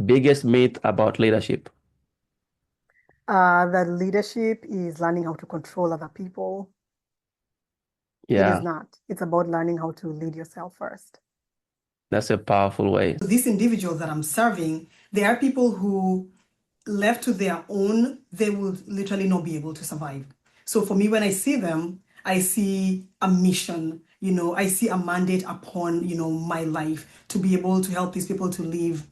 Biggest myth about leadership. That leadership is learning how to control other people. It is Yeah, not. It's about learning how to lead yourself first. that's a powerful way. These individuals that I'm serving, they are people who, left to their own, they will literally not be able to survive. So for me, when I see them, I see a mission, I see a mandate upon, my life to be able to help these people to live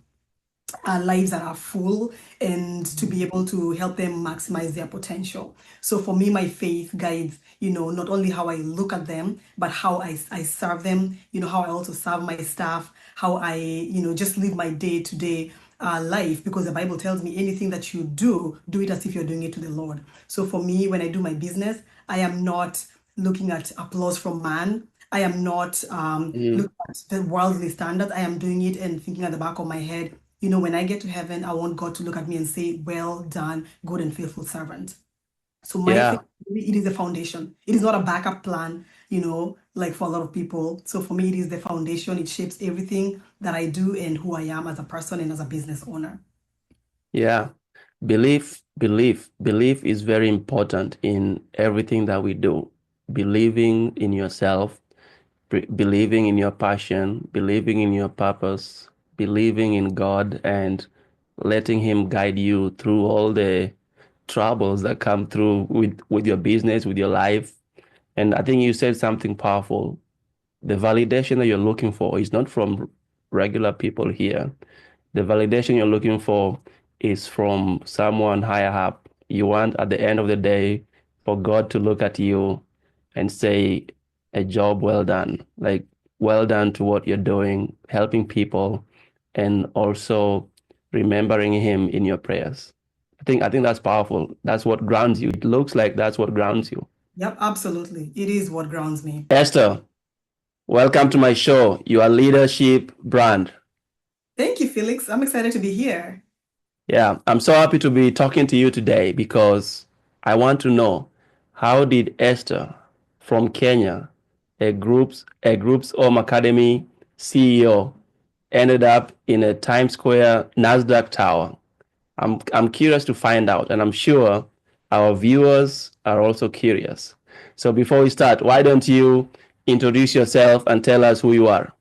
lives that are full and to be able to help them maximize their potential. So for me, my faith guides, not only how I look at them, but how I serve them, how I also serve my staff, how I, just live my day-to-day life, because the Bible tells me anything that you do it as if you're doing it to the Lord. So for me, when I do my business, I am not looking at applause from man. I am not Mm, looking at the worldly standards. I am doing it and thinking at the back of my head, when I get to heaven, I want God to look at me and say, well done, good and faithful servant. So my faith, yeah, it is the foundation. It is not a backup plan, like for a lot of people. So for me, it is the foundation. It shapes everything that I do and who I am as a person and as a business owner. yeah. Belief is very important in everything that we do. Believing in yourself, believing in your passion, believing in your purpose, believing in God, and letting Him guide you through all the troubles that come through with your business, with your life. And I think you said something powerful. The validation that you're looking for is not from regular people here. The validation you're looking for is from someone higher up. You want at the end of the day for God to look at you and say, a job well done. Like, well done to what you're doing, helping people, and also remembering Him in your prayers. I think that's powerful. That's what grounds you. It looks like that's what grounds you. Yep, absolutely. It is what grounds me. Esther, welcome to my show, your leadership brand. Thank you, Felix. I'm excited to be here. Yeah, I'm so happy to be talking to you today because I want to know, how did Esther from Kenya, a group's home academy CEO, ended up in a Times Square Nasdaq tower? I'm curious to find out, and I'm sure our viewers are also curious. So before we start, why don't you introduce yourself and tell us who you are?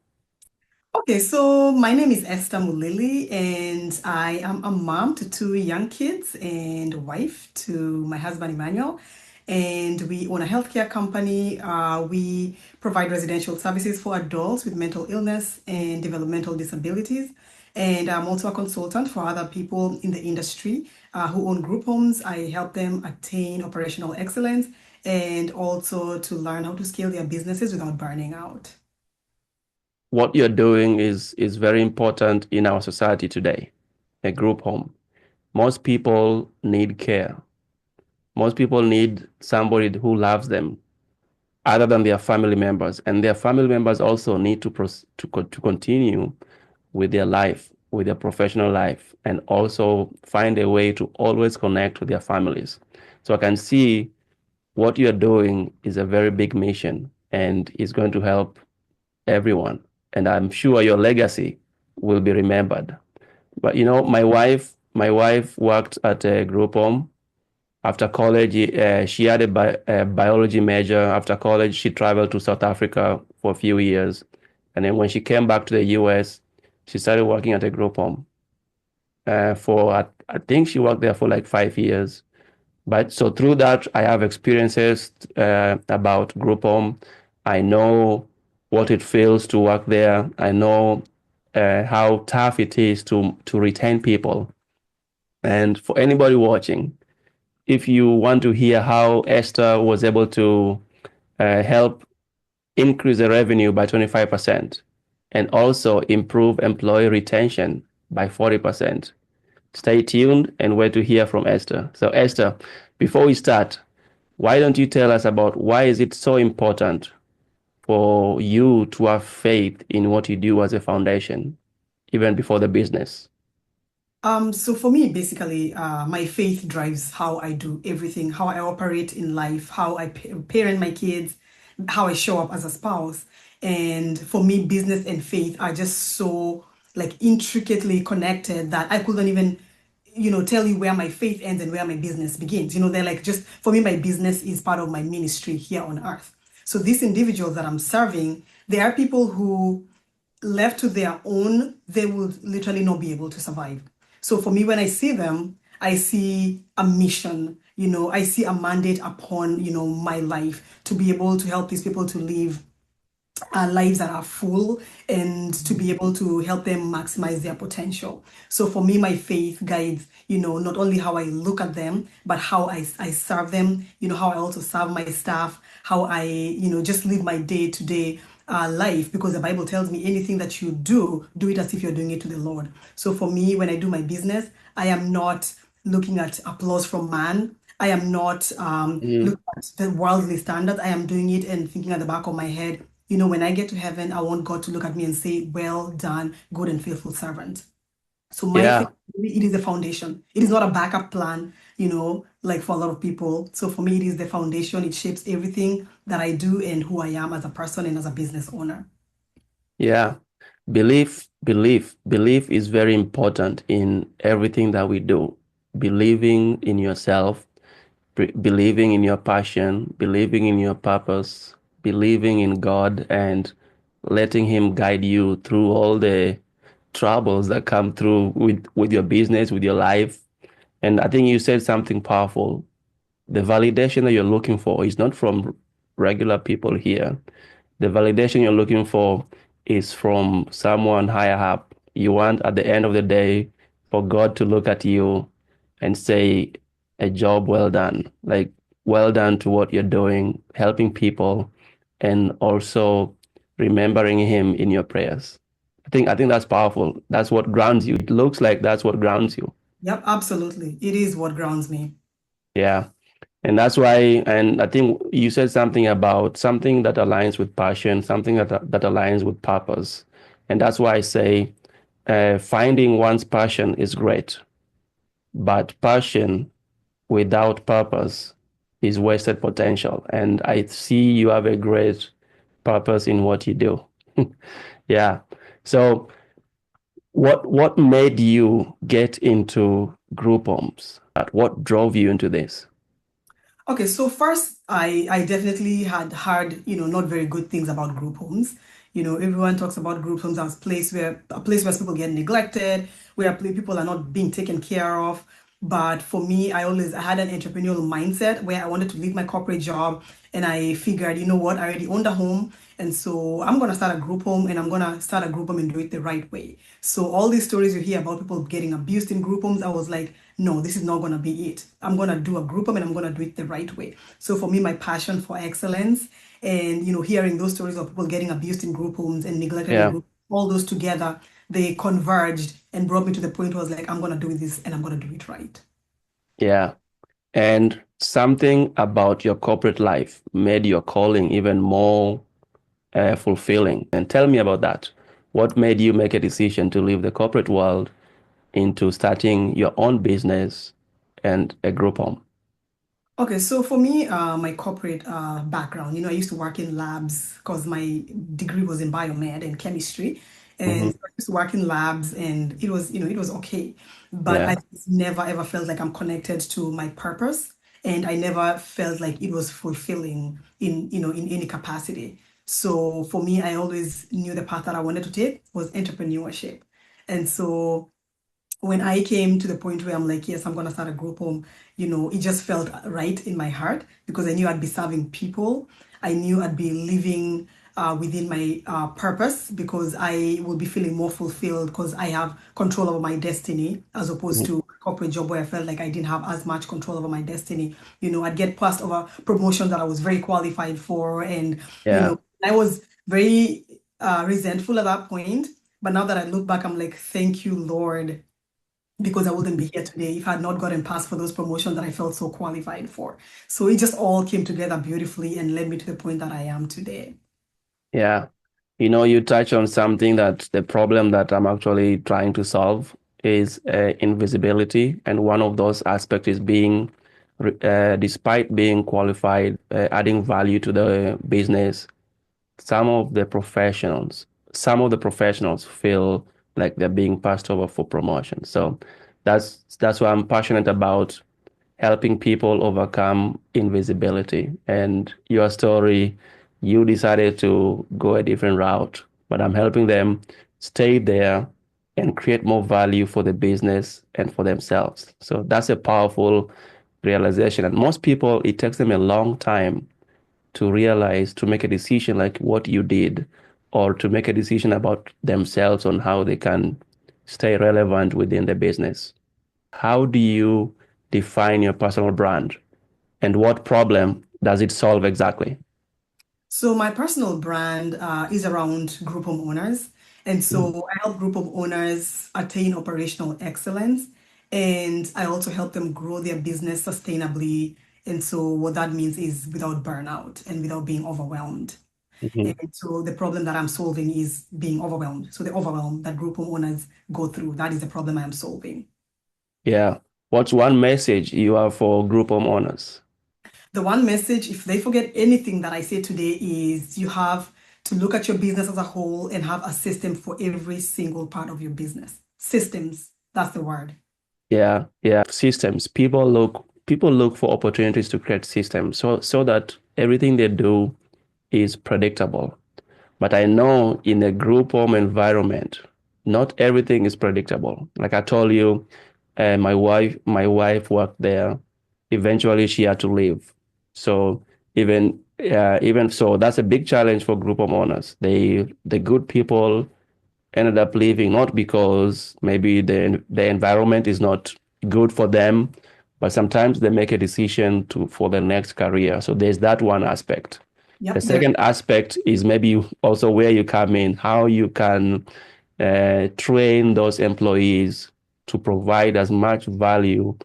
Okay, so my name is Esther Mulili, and I am a mom to two young kids and a wife to my husband Emmanuel. And we own a healthcare company. We provide residential services for adults with mental illness and developmental disabilities. And I'm also a consultant for other people in the industry who own group homes. I help them attain operational excellence and also to learn how to scale their businesses without burning out. What you're doing is very important in our society today. A group home. Most people need care. Most people need somebody who loves them other than their family members, and their family members also need to continue with their life, with their professional life, and also find a way to always connect with their families. So I can see what you're doing is a very big mission and is going to help everyone. And I'm sure your legacy will be remembered. But my wife worked at a group home. After college, she had a biology major. After college, she traveled to South Africa for a few years. And then when she came back to the US, she started working at a group home. I think she worked there for like 5 years. But so through that, I have experiences about group home. I know what it feels to work there. I know how tough it is to retain people. And for anybody watching, if you want to hear how Esther was able to help increase the revenue by 25% and also improve employee retention by 40%, stay tuned and wait to hear from Esther. So Esther, before we start, why don't you tell us about why is it so important for you to have faith in what you do as a foundation, even before the business? So for me, basically, my faith drives how I do everything, how I operate in life, how I parent my kids, how I show up as a spouse. And for me, business and faith are just so like intricately connected that I couldn't even, tell you where my faith ends and where my business begins. They're like, just for me, my business is part of my ministry here on earth. So these individuals that I'm serving, they are people who, left to their own, they will literally not be able to survive. So for me, when I see them, I see a mission, I see a mandate upon, my life to be able to help these people to live lives that are full and to be able to help them maximize their potential. So for me, my faith guides, not only how I look at them, but how I serve them, how I also serve my staff, how I, just live my day-to-day life, because the Bible tells me anything that you do it as if you're doing it to the Lord. So for me, when I do my business, I am not looking at applause from man. I am not Mm. looking at the worldly standards. I am doing it and thinking at the back of my head, when I get to heaven, I want God to look at me and say, well done, good and faithful servant. So my faith, Yeah, it is the foundation. It is not a backup plan, like for a lot of people. So for me, it is the foundation. It shapes everything that I do and who I am as a person and as a business owner. yeah. Belief is very important in everything that we do. Believing in yourself, believing in your passion, believing in your purpose, believing in God, and letting Him guide you through all the troubles that come through with your business, with your life. And I think you said something powerful. The validation that you're looking for is not from regular people here. The validation you're looking for is from someone higher up. You want at the end of the day for God to look at you and say, a job well done. Like, well done to what you're doing, helping people, and also remembering Him in your prayers. I think that's powerful. That's what grounds you. It looks like that's what grounds you. Yep, absolutely. It is what grounds me. Yeah. And that's why, and I think you said something about something that aligns with passion, something that aligns with purpose. And that's why I say finding one's passion is great, but passion without purpose is wasted potential. And I see you have a great purpose in what you do. Yeah. So what made you get into group homes? What drove you into this? Okay, so first, I definitely had heard, not very good things about group homes. Everyone talks about group homes as a place where people get neglected, where people are not being taken care of. But for me, I had an entrepreneurial mindset where I wanted to leave my corporate job, and I figured, you know what, I already owned a home, and so I'm gonna start a group home, and I'm gonna start a group home and do it the right way. So all these stories you hear about people getting abused in group homes, I was like, no, this is not gonna be it. I'm gonna do a group home and I'm gonna do it the right way. So for me, my passion for excellence and hearing those stories of people getting abused in group homes and neglected in Yeah. group, all those together, they converged and brought me to the point where I was like, I'm gonna do this and I'm gonna do it right. Yeah. And something about your corporate life made your calling even more fulfilling. And tell me about that. What made you make a decision to leave the corporate world into starting your own business and a group home? Okay, so for me, my corporate background, I used to work in labs because my degree was in biomed and chemistry. And Hmm. so I used to work in labs and it was okay. But I Yeah. just never ever felt like I'm connected to my purpose. And I never felt like it was fulfilling in any capacity. So for me, I always knew the path that I wanted to take was entrepreneurship. And so when I came to the point where I'm like, yes, I'm going to start a group home, it just felt right in my heart because I knew I'd be serving people. I knew I'd be living within my purpose because I will be feeling more fulfilled because I have control over my destiny as opposed to a corporate job where I felt like I didn't have as much control over my destiny. I'd get passed over promotion that I was very qualified for. And, Yeah. I was very resentful at that point. But now that I look back, I'm like, thank you, Lord, because I wouldn't be here today if I had not gotten passed for those promotions that I felt so qualified for. So it just all came together beautifully and led me to the point that I am today. Yeah. You touch on something that the problem that I'm actually trying to solve is invisibility. And one of those aspects is despite being qualified, adding value to the business, some of the professionals feel like they're being passed over for promotion. So that's why I'm passionate about helping people overcome invisibility. And your story, you decided to go a different route, but I'm helping them stay there and create more value for the business and for themselves. So that's a powerful realization. And most people, it takes them a long time to realize, to make a decision like what you did, or to make a decision about themselves on how they can stay relevant within the business. How do you define your personal brand and what problem does it solve exactly? So my personal brand is around group home owners. And Mm. so I help group home owners attain operational excellence. And I also help them grow their business sustainably. And so what that means is without burnout and without being overwhelmed. Mhm. And so the problem that I'm solving is being overwhelmed. So the overwhelm that group home owners go through, that is the problem I am solving. Yeah. What's one message you have for group homeowners? The one message, if they forget anything that I say today, is you have to look at your business as a whole and have a system for every single part of your business. Systems, that's the word. Yeah, yeah. Systems. People look for opportunities to create systems so that everything they do is predictable. But I know in a group home environment, not everything is predictable. Like I told you, my wife worked there. Eventually, she had to leave. So even so, that's a big challenge for group home owners. The good people ended up leaving not because maybe the environment is not good for them, but sometimes they make a decision to for their next career. So there's that one aspect. The Yep, there. second aspect is maybe also where you come in, how you can train those employees to provide as much value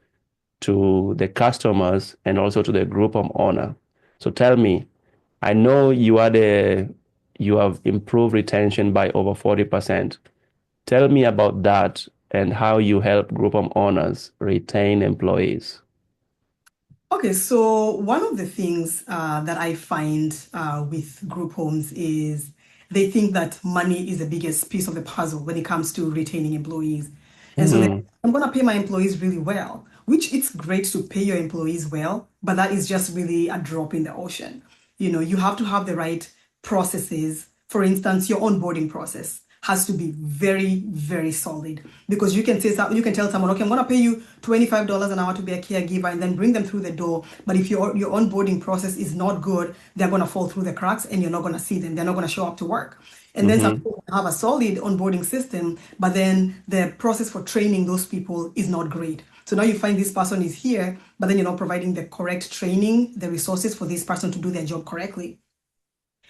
to the customers and also to the group of owner. So tell me, I know you have improved retention by over 40%. Tell me about that and how you help group of owners retain employees. Okay, so one of the things that I find with group homes is they think that money is the biggest piece of the puzzle when it comes to retaining employees. And so Mhm. I'm going to pay my employees really well, which it's great to pay your employees well, but that is just really a drop in the ocean. You know, you have to have the right processes. For instance, your onboarding process has to be very, very solid because you can tell someone, okay, I'm going to pay you $25 an hour to be a caregiver and then bring them through the door. But if your onboarding process is not good, they're going to fall through the cracks and you're not going to see them. They're not going to show up to work. And then some Mhm. people have a solid onboarding system, but then the process for training those people is not great. So now you find this person is here, but then you're not providing the correct training, the resources for this person to do their job correctly.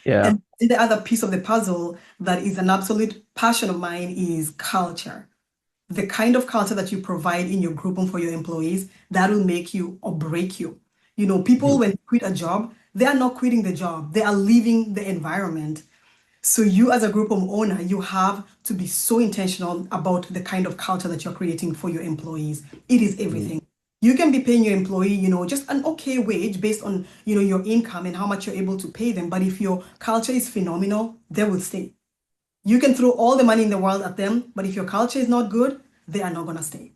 Yeah. And the other piece of the puzzle that is an absolute passion of mine is culture. The kind of culture that you provide in your group and for your employees, that will make you or break you. You know, people Mhm. when they quit a job, they are not quitting the job, they are leaving the environment. So you as a group of owner, you have to be so intentional about the kind of culture that you're creating for your employees. It is Mhm. everything. You can be paying your employee, just an okay wage based on, your income and how much you're able to pay them. But if your culture is phenomenal, they will stay. You can throw all the money in the world at them, but if your culture is not good, they are not going to stay.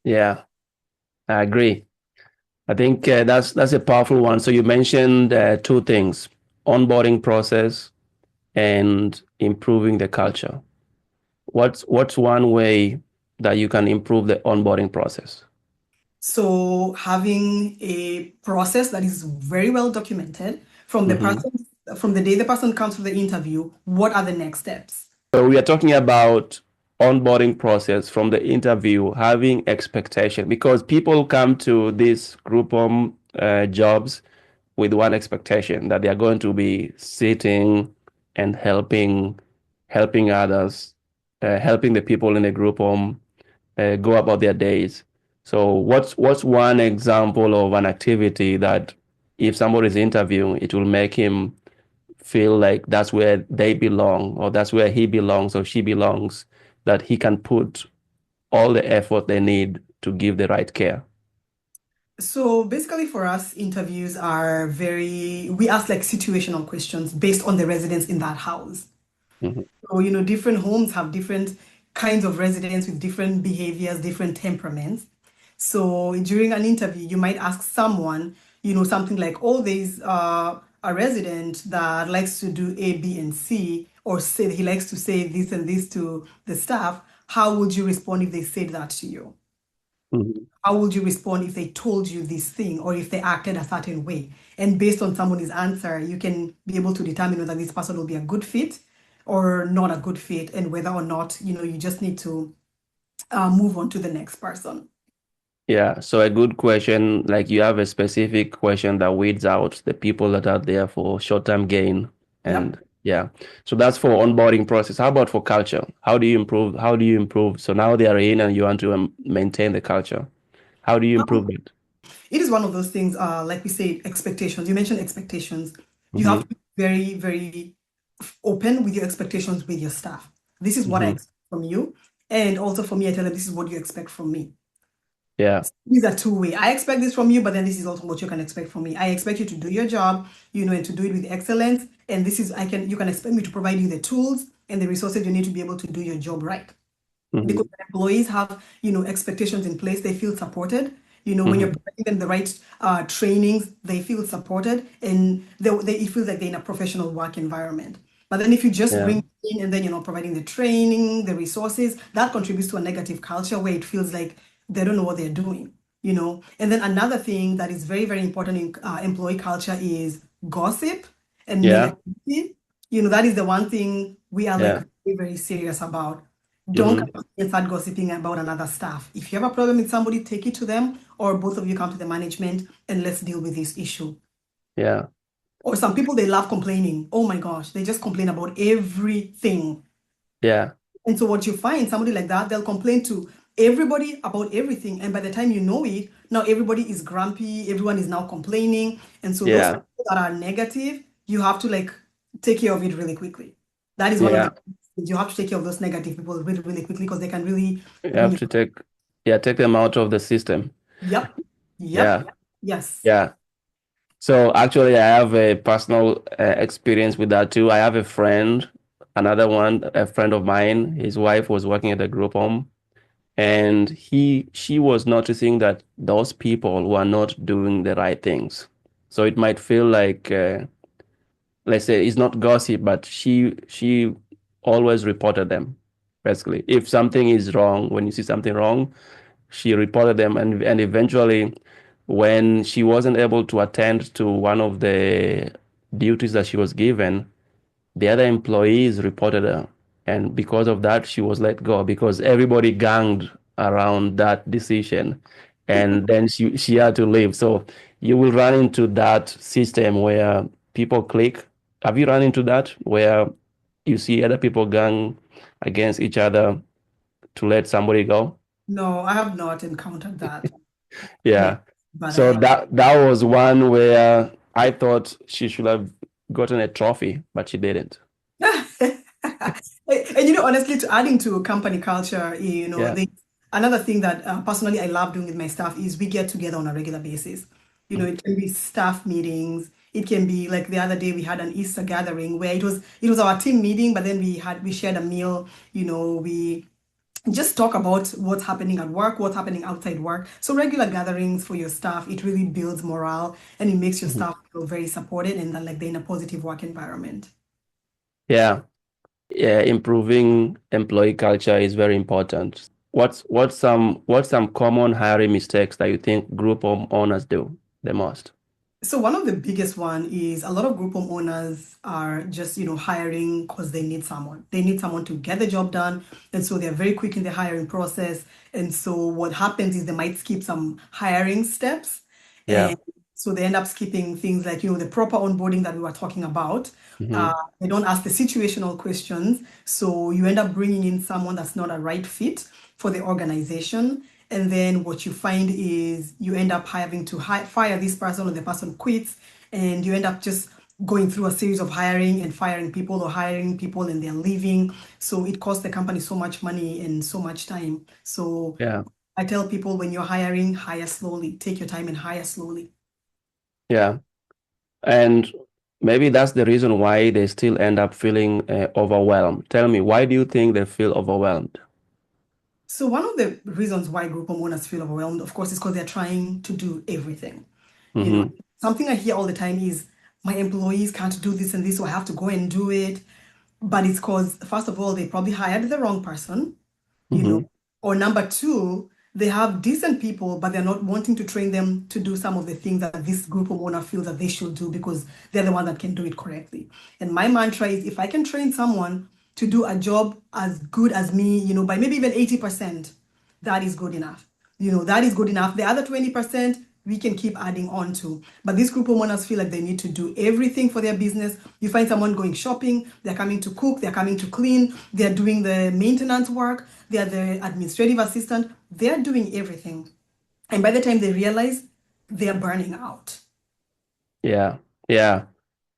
Yeah, I agree. I think that's a powerful one. So you mentioned two things: onboarding process and improving the culture. What's one way that you can improve the onboarding process? So having a process that is very well documented Mhm. from the day the person comes for the interview, what are the next steps? So we are talking about onboarding process from the interview, having expectation because people come to these group home jobs with one expectation that they are going to be sitting and helping others, helping the people in the group home go about their days. So what's one example of an activity that if somebody is interviewing, it will make him feel like that's where they belong or that's where he belongs or she belongs, that he can put all the effort they need to give the right care. So basically for us, interviews we ask like situational questions based on the residents in that house. Mhm. So, different homes have different kinds of residents with different behaviors, different temperaments. So during an interview, you might ask someone, something like, oh, there's a resident that likes to do A, B, and C, or say he likes to say this and this to the staff. How would you respond if they said that to you? Mhm. How would you respond if they told you this thing or if they acted a certain way? And based on somebody's answer, you can be able to determine whether this person will be a good fit or not a good fit, and whether or not, you just need to move on to the next person. Yeah, so a good question, like you have a specific question that weeds out the people that are there for short-term gain. Yep. And yeah, so that's for onboarding process. How about for culture? How do you improve? How do you improve? So now they are in and you want to maintain the culture. How do you improve it? It is one of those things, like we say, expectations. You mentioned expectations. You have Mm-hmm. to be very, very open with your expectations with your staff. This is what I Mm-hmm. expect from you. And also for me, I tell them this is what you expect from me. Yeah. These are two-way. I expect this from you, but then this is also what you can expect from me. I expect you to do your job, and to do it with excellence. And this is, you can expect me to provide you the tools and the resources you need to be able to do your job right. Mm-hmm. Because when employees have, expectations in place, they feel supported. When you're Mm-hmm. providing them the right trainings, they feel supported, and it feels like they're in a professional work environment. But then if you just Yeah. bring in and then you're not providing the training, the resources, that contributes to a negative culture where it feels like they don't know what they're doing. And then another thing that is very, very important in employee culture is gossip and Yeah. negativity. That is the one thing we are like Yeah. very, very serious about. Don't Mm-hmm. come and start gossiping about another staff. If you have a problem with somebody, take it to them, or both of you come to the management and let's deal with this issue. Yeah. Or some people, they love complaining. Oh my gosh, they just complain about everything. Yeah. And so what you find, somebody like that, they'll complain to everybody about everything. And by the time you know it, now everybody is grumpy, everyone is now complaining. And so those Yeah. people that are negative, you have to like take care of it really quickly. That is one of the Yeah. things. You have to take care of those negative people really, really quickly because they can really You bring have you. to take them out of the system. Yep. Yep. Yeah. Yes. Yeah. So actually, I have a personal experience with that too. I have a friend, another one, a friend of mine. His wife was working at a group home, and she was noticing that those people were not doing the right things. So it might feel like, let's say, it's not gossip, but she always reported them. Basically, if something is wrong, when you see something wrong, she reported them, and eventually when she wasn't able to attend to one of the duties that she was given, the other employees reported her, and because of that she was let go because everybody ganged around that decision, and then she had to leave. So you will run into that system where people click. Have you run into that where you see other people gang against each other to let somebody go? No, I have not encountered that yet, Yeah. but So that was one where I thought she should have gotten a trophy, but she didn't. And honestly, to adding to company culture, Yeah. another thing that personally I love doing with my staff is we get together on a regular basis. It can be staff meetings. It can be like the other day we had an Easter gathering where it was our team meeting, but then we shared a meal. We just talk about what's happening at work, what's happening outside work. So regular gatherings for your staff, it really builds morale and it makes your Mhm. staff feel very supported and that like they're in a positive work environment. Yeah. Yeah. Improving employee culture is very important. What's some common hiring mistakes that you think group owners do the most? So one of the biggest one is a lot of group home owners are just, hiring because they need someone. They need someone to get the job done. And so they're very quick in the hiring process. And so what happens is they might skip some hiring steps. Yeah. And so they end up skipping things like, the proper onboarding that we were talking about. Hmm. They don't ask the situational questions. So you end up bringing in someone that's not a right fit for the organization. And then what you find is you end up having to fire this person or the person quits, and you end up just going through a series of hiring and firing people or hiring people and they're leaving. So it costs the company so much money and so much time. So Yeah. I tell people when you're hiring, hire slowly, take your time and hire slowly. Yeah. And maybe that's the reason why they still end up feeling overwhelmed. Tell me, why do you think they feel overwhelmed? So one of the reasons why group homeowners feel overwhelmed, of course, is because they're trying to do everything. You know, Mm-hmm. something I hear all the time is my employees can't do this and this, so I have to go and do it. But it's because, first of all, they probably hired the wrong person, you know, Mm-hmm. or number two, they have decent people, but they're not wanting to train them to do some of the things that this group of owner feels that they should do because they're the one that can do it correctly. And my mantra is if I can train someone to do a job as good as me, by maybe even 80%, that is good enough. That is good enough. The other 20%, we can keep adding on to. But these group homeowners feel like they need to do everything for their business. You find someone going shopping, they're coming to cook, they're coming to clean, they're doing the maintenance work, they're the administrative assistant, they're doing everything. And by the time they realize, they're burning out. Yeah. Yeah.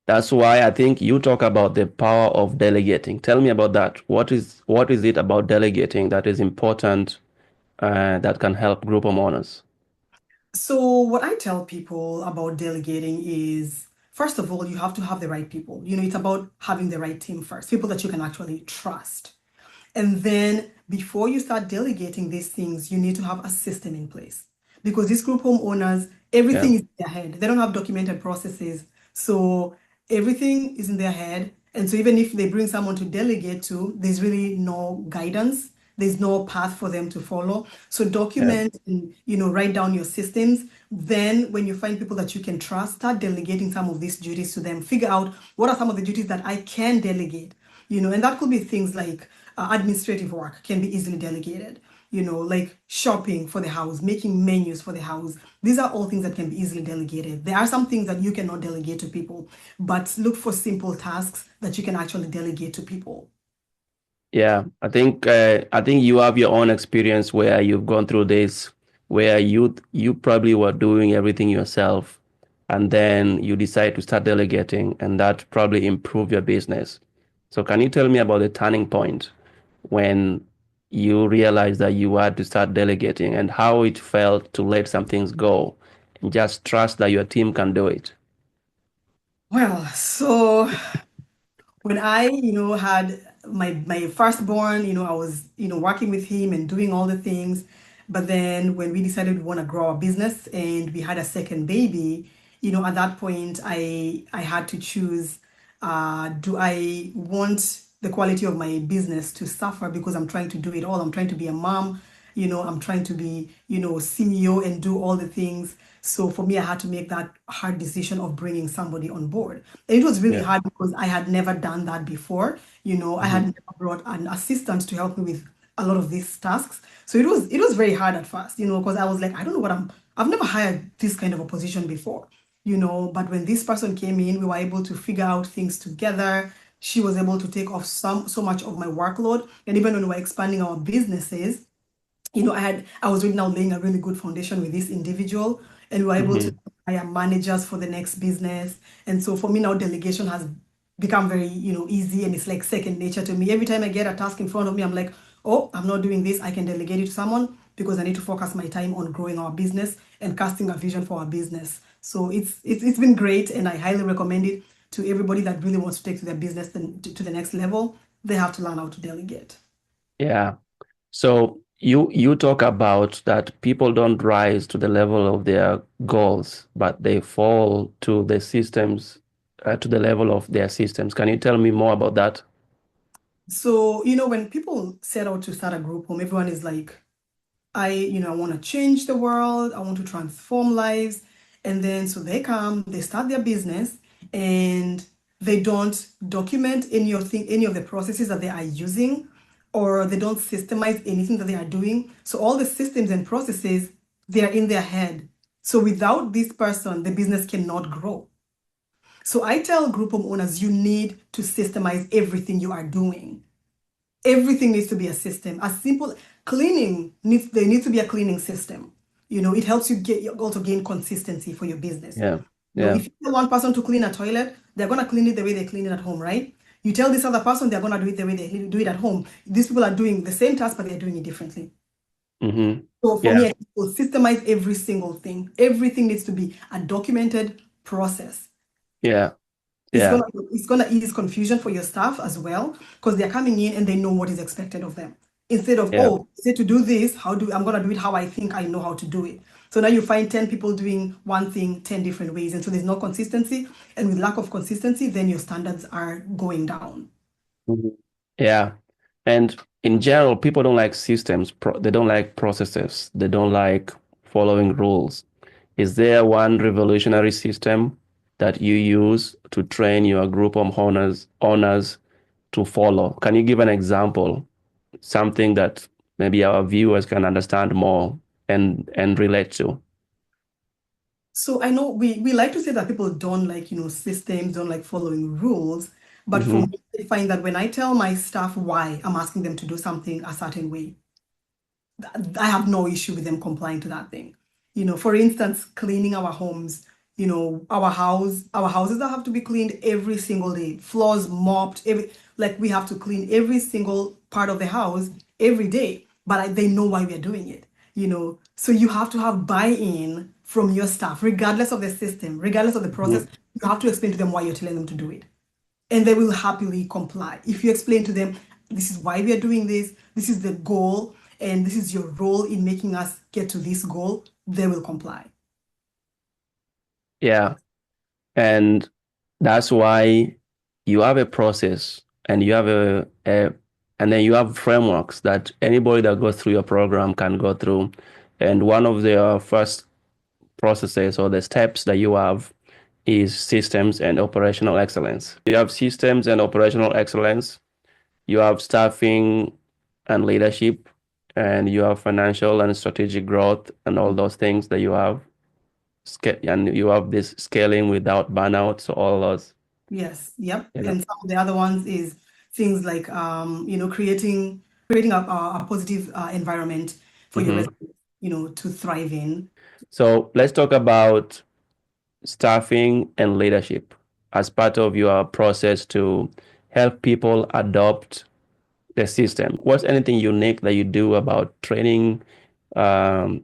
That's why I think you talk about the power of delegating. Tell me about that. What is it about delegating that is important that can help group homeowners? So, what I tell people about delegating is, first of all, you have to have the right people. It's about having the right team first, people that you can actually trust. And then before you start delegating these things, you need to have a system in place because these group home owners, Yeah. everything is in their head. They don't have documented processes. So everything is in their head. And so even if they bring someone to delegate to, there's really no guidance. There's no path for them to follow. So Yeah. document and, write down your systems. Then when you find people that you can trust, start delegating some of these duties to them. Figure out what are some of the duties that I can delegate, and that could be things like administrative work can be easily delegated, like shopping for the house, making menus for the house. These are all things that can be easily delegated. There are some things that you cannot delegate to people, but look for simple tasks that you can actually delegate to people. Yeah, I think you have your own experience where you've gone through this, where you probably were doing everything yourself, and then you decide to start delegating, and that probably improved your business. So can you tell me about the turning point when you realized that you had to start delegating and how it felt to let some things go and just trust that your team can do it? Well, so when I, had my firstborn, I was, working with him and doing all the things. But then when we decided we want to grow our business and we had a second baby, at that point I had to choose, do I want the quality of my business to suffer because I'm trying to do it all. I'm trying to be a mom, I'm trying to be, CEO and do all the things. So for me, I had to make that hard decision of bringing somebody on board. And it was really Yeah. hard because I had never done that before. I had Hmm. never brought an assistant to help me with a lot of these tasks. So it was very hard at first, because I was like, I don't know I've never hired this kind of a position before, but when this person came in, we were able to figure out things together. She was able to take off so much of my workload. And even when we were expanding our businesses, I was really now laying a really good foundation with this individual, and we were able to Hmm. hire managers for the next business. And so for me now, delegation has become very, easy, and it's like second nature to me. Every time I get a task in front of me, I'm like, oh, I'm not doing this. I can delegate it to someone because I need to focus my time on growing our business and casting a vision for our business. So it's been great, and I highly recommend it to everybody that really wants to take to their business to the next level. They have to learn how to delegate. Yeah. So you talk about that people don't rise to the level of their goals, but they fall to the systems, to the level of their systems. Can you tell me more about that? So, when people set out to start a group home, everyone is like, I want to change the world, I want to transform lives. And then so they come, they start their business, and they don't document any of the processes that they are using, or they don't systemize anything that they are doing. So all the systems and processes, they are in their head. So without this person, the business cannot grow. So I tell group home owners, you need to systemize everything you are doing. Everything needs to be a system. As simple cleaning there needs to be a cleaning system. It helps you also gain consistency for your business. Yeah. Yeah. If you tell one person to clean a toilet, they're gonna clean it the way they clean it at home, right? You tell this other person they're gonna do it the way they do it at home. These people are doing the same task, but they're doing it differently. Hmm. So for Yeah. me, I will systemize every single thing. Everything needs to be a documented process. Yeah. It's Yeah. gonna it's gonna ease confusion for your staff as well because they're coming in and they know what is expected of them. Instead of, Yeah. oh, say to do this, I'm gonna do it how I think I know how to do it. So now you find 10 people doing one thing 10 different ways. And so there's no consistency. And with lack of consistency, then your standards are going down. Mhm. Yeah. And in general, people don't like systems. They don't like processes. They don't like following rules. Is there one revolutionary system that you use to train your group of owners to follow? Can you give an example? Something that maybe our viewers can understand more and relate to. So I know we like to say that people don't like, systems, don't like following rules. But for Hmm. me, I find that when I tell my staff why I'm asking them to do something a certain way, I have no issue with them complying to that thing. For instance, cleaning our homes, our houses that have to be cleaned every single day, floors mopped, like we have to clean every single part of the house every day, but they know why we're doing it. So you have to have buy-in from your staff, regardless of the system, regardless of the process. You have to explain to them why you're telling them to do it, and they will happily comply. If you explain to them, this is why we are doing this is the goal, and this is your role in making us get to this goal, they will comply. Yeah. And that's why you have a process and you have and then you have frameworks that anybody that goes through your program can go through. And one of the first processes or the steps that you have is systems and operational excellence. You have systems and operational excellence, you have staffing and leadership, and you have financial and strategic growth and all those things that you have. And you have this scaling without burnout, so all those. Yes, yep. Yeah. And some of the other ones is things like creating a positive environment for your Mhm. residents, to thrive in. So let's talk about staffing and leadership as part of your process to help people adopt the system. What's anything unique that you do about training um,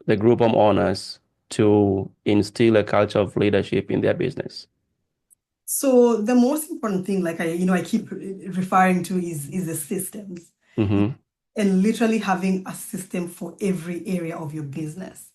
the group of owners to instill a culture of leadership in their business? So the most important thing, like I keep referring to, is the systems, Hmm. and literally having a system for every area of your business.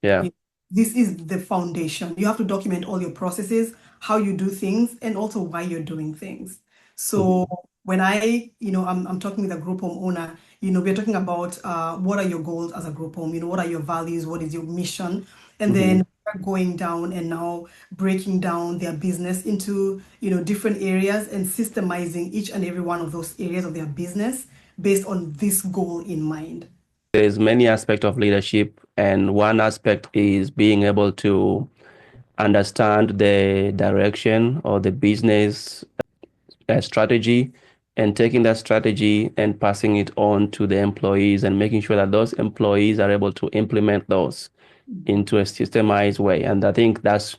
Yeah. You- This is the foundation. You have to document all your processes, how you do things, and also why you're doing things. So Hmm. when I'm talking with a group home owner, we're talking about what are your goals as a group home, what are your values, what is your mission, and Hmm. then we're going down and now breaking down their business into, different areas and systemizing each and every one of those areas of their business based on this goal in mind. There's many aspects of leadership, and one aspect is being able to understand the direction or the business strategy and taking that strategy and passing it on to the employees and making sure that those employees are able to implement those into a systemized way. And I think that's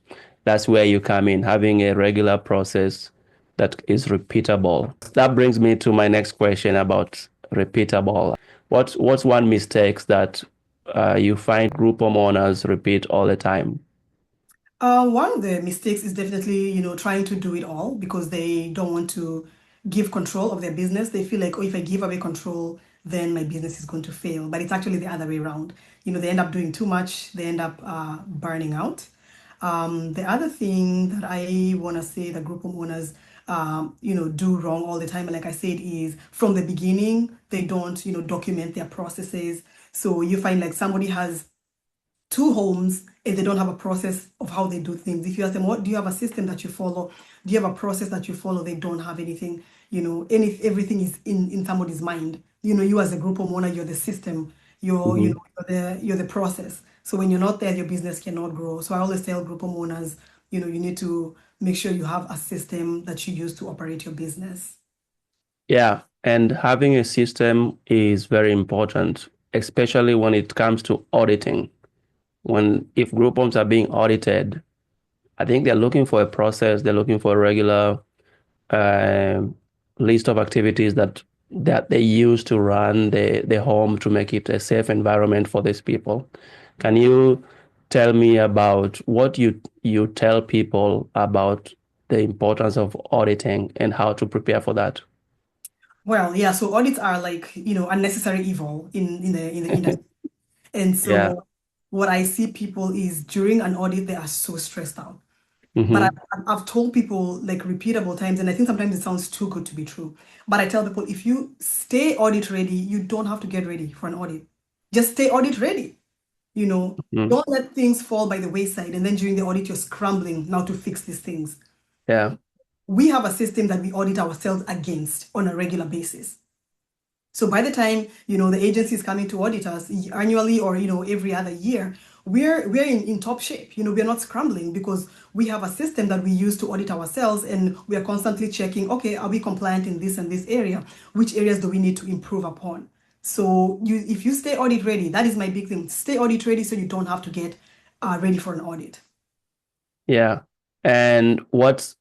where you come in, having a regular process that is repeatable. That brings me to my next question about repeatable. What's one mistake that you find group homeowners repeat all the time? One of the mistakes is definitely, trying to do it all because they don't want to give control of their business. They feel like, oh, if I give away control, then my business is going to fail. But it's actually the other way around. They end up doing too much. They end up burning out. The other thing that I want to say that group homeowners, do wrong all the time, like I said, is from the beginning, they don't, document their processes. So you find like somebody has two homes and they don't have a process of how they do things. If you ask them, what do you have a system that you follow? Do you have a process that you follow? They don't have anything, and if everything is in somebody's mind, you as a group homeowner, you're the system, Mhm. you're the process. So when you're not there, your business cannot grow. So I always tell group homeowners, you need to make sure you have a system that you use to operate your business. Yeah, and having a system is very important, especially when it comes to auditing. When if group homes are being audited, I think they're looking for a process, they're looking for a regular um list of activities that they use to run the home to make it a safe environment for these people. Can you tell me about what you tell people about the importance of auditing and how to prepare for that? Well, yeah, so audits are like, unnecessary evil in the industry. And Yeah. so what I see people is during an audit, they are so stressed out. But Mm-hmm. I've told people like repeatable times, and I think sometimes it sounds too good to be true. But I tell people if you stay audit ready, you don't have to get ready for an audit. Just stay audit ready. Mm-hmm. Don't let things fall by the wayside. And then during the audit, you're scrambling now to fix these things. Yeah. We have a system that we audit ourselves against on a regular basis. So by the time, the agency is coming to audit us annually or, every other year, we're in top shape. We're not scrambling because we have a system that we use to audit ourselves and we are constantly checking, okay, are we compliant in this and this area? Which areas do we need to improve upon? So if you stay audit ready, that is my big thing. Stay audit ready so you don't have to get ready for an audit. Yeah. And what's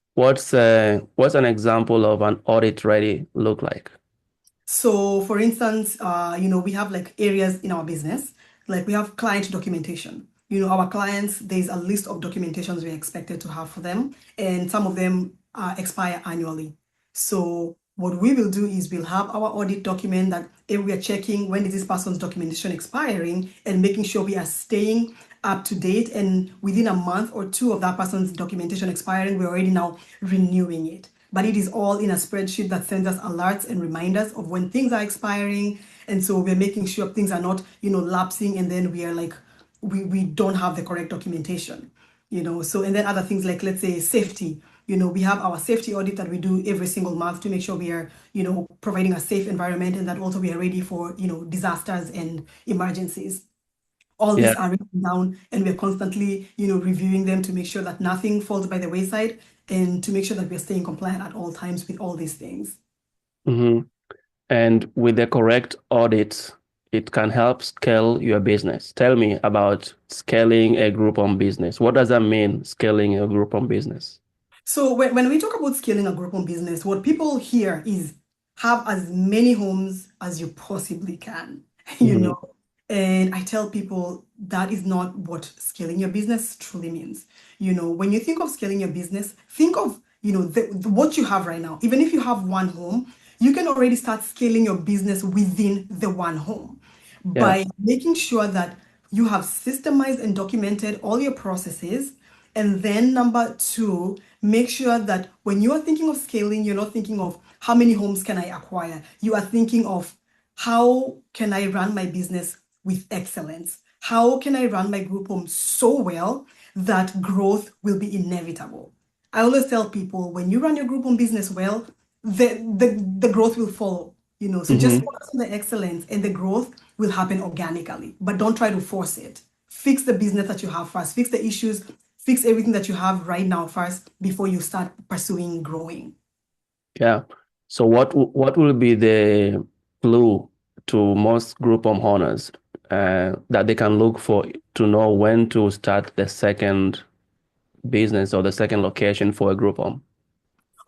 an example of an audit ready look like? So, for instance, we have like areas in our business, like we have client documentation. Our clients, there's a list of documentations we're expected to have for them, and some of them expire annually. So, what we will do is we'll have our audit document that if we are checking when is this person's documentation expiring and making sure we are staying up to date. And within a month or two of that person's documentation expiring, we're already now renewing it. But it is all in a spreadsheet that sends us alerts and reminders of when things are expiring. And so we're making sure things are not, lapsing, and then we are like, we don't have the correct documentation. So and then other things like, let's say, safety. We have our safety audit that we do every single month to make sure we are, providing a safe environment, and that also we are ready for, disasters and emergencies. All Yeah. these are written down, and we're constantly, reviewing them to make sure that nothing falls by the wayside and to make sure that we're staying compliant at all times with all these things. Mm-hmm. And with the correct audits, it can help scale your business. Tell me about scaling a Groupon business. What does that mean, scaling a Groupon business? So when we talk about scaling a group home business, what people hear is have as many homes as you possibly can, you Mm-hmm. know. And I tell people that is not what scaling your business truly means. When you think of scaling your business, think of, what you have right now. Even if you have one home, you can already start scaling your business within the one home Yeah. by making sure that you have systemized and documented all your processes. And then number two, make sure that when you are thinking of scaling, you're not thinking of how many homes can I acquire. You are thinking of how can I run my business with excellence? How can I run my group home so well that growth will be inevitable? I always tell people when you run your group home business well, the growth will follow. So just Mm-hmm. focus on the excellence and the growth will happen organically, but don't try to force it. Fix the business that you have first, fix the issues, fix everything that you have right now first before you start pursuing growing. Yeah. So what will be the clue to most Groupon owners that they can look for to know when to start the second business or the second location for a Groupon?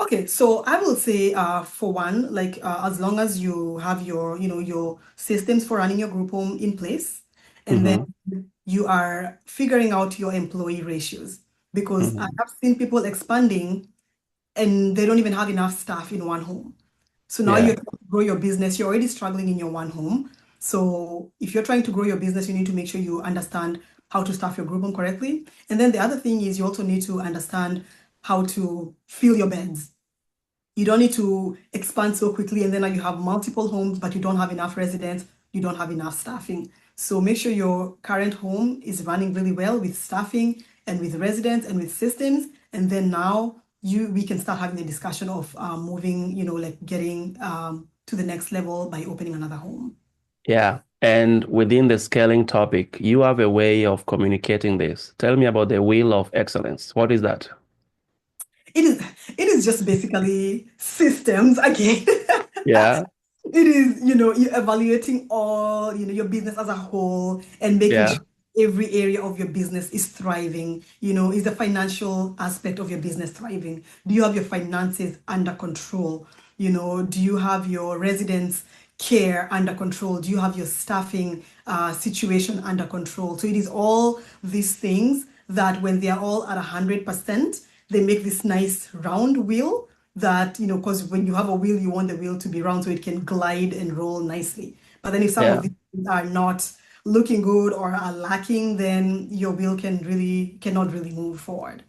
Okay, so I will say, for one, like as long as you have your systems for running your group home in place, and then Mm-hmm. you are figuring out your employee ratios, because I Mm-hmm. have seen people expanding and they don't even have enough staff in one home. So now Yeah. you're trying to grow your business, you're already struggling in your one home. So if you're trying to grow your business, you need to make sure you understand how to staff your group home correctly. And then the other thing is you also need to understand how to fill your beds. You don't need to expand so quickly and then now you have multiple homes, but you don't have enough residents, you don't have enough staffing. So make sure your current home is running really well with staffing and with residents and with systems. And then now we can start having the discussion of moving, like getting to the next level by opening another home. Yeah. And within the scaling topic, you have a way of communicating this. Tell me about the wheel of excellence. What is that? It is it is just basically systems again. Yeah. It is, you evaluating all, your business as a whole and making Yeah. sure every area of your business is thriving. Is the financial aspect of your business thriving? Do you have your finances under control? Do you have your residents care under control? Do you have your staffing situation under control? So it is all these things that when they are all at 100%, they make this nice round wheel that, because when you have a wheel, you want the wheel to be round so it can glide and roll nicely. But then if some of Yeah. these things are not looking good or are lacking, then your wheel cannot really move forward.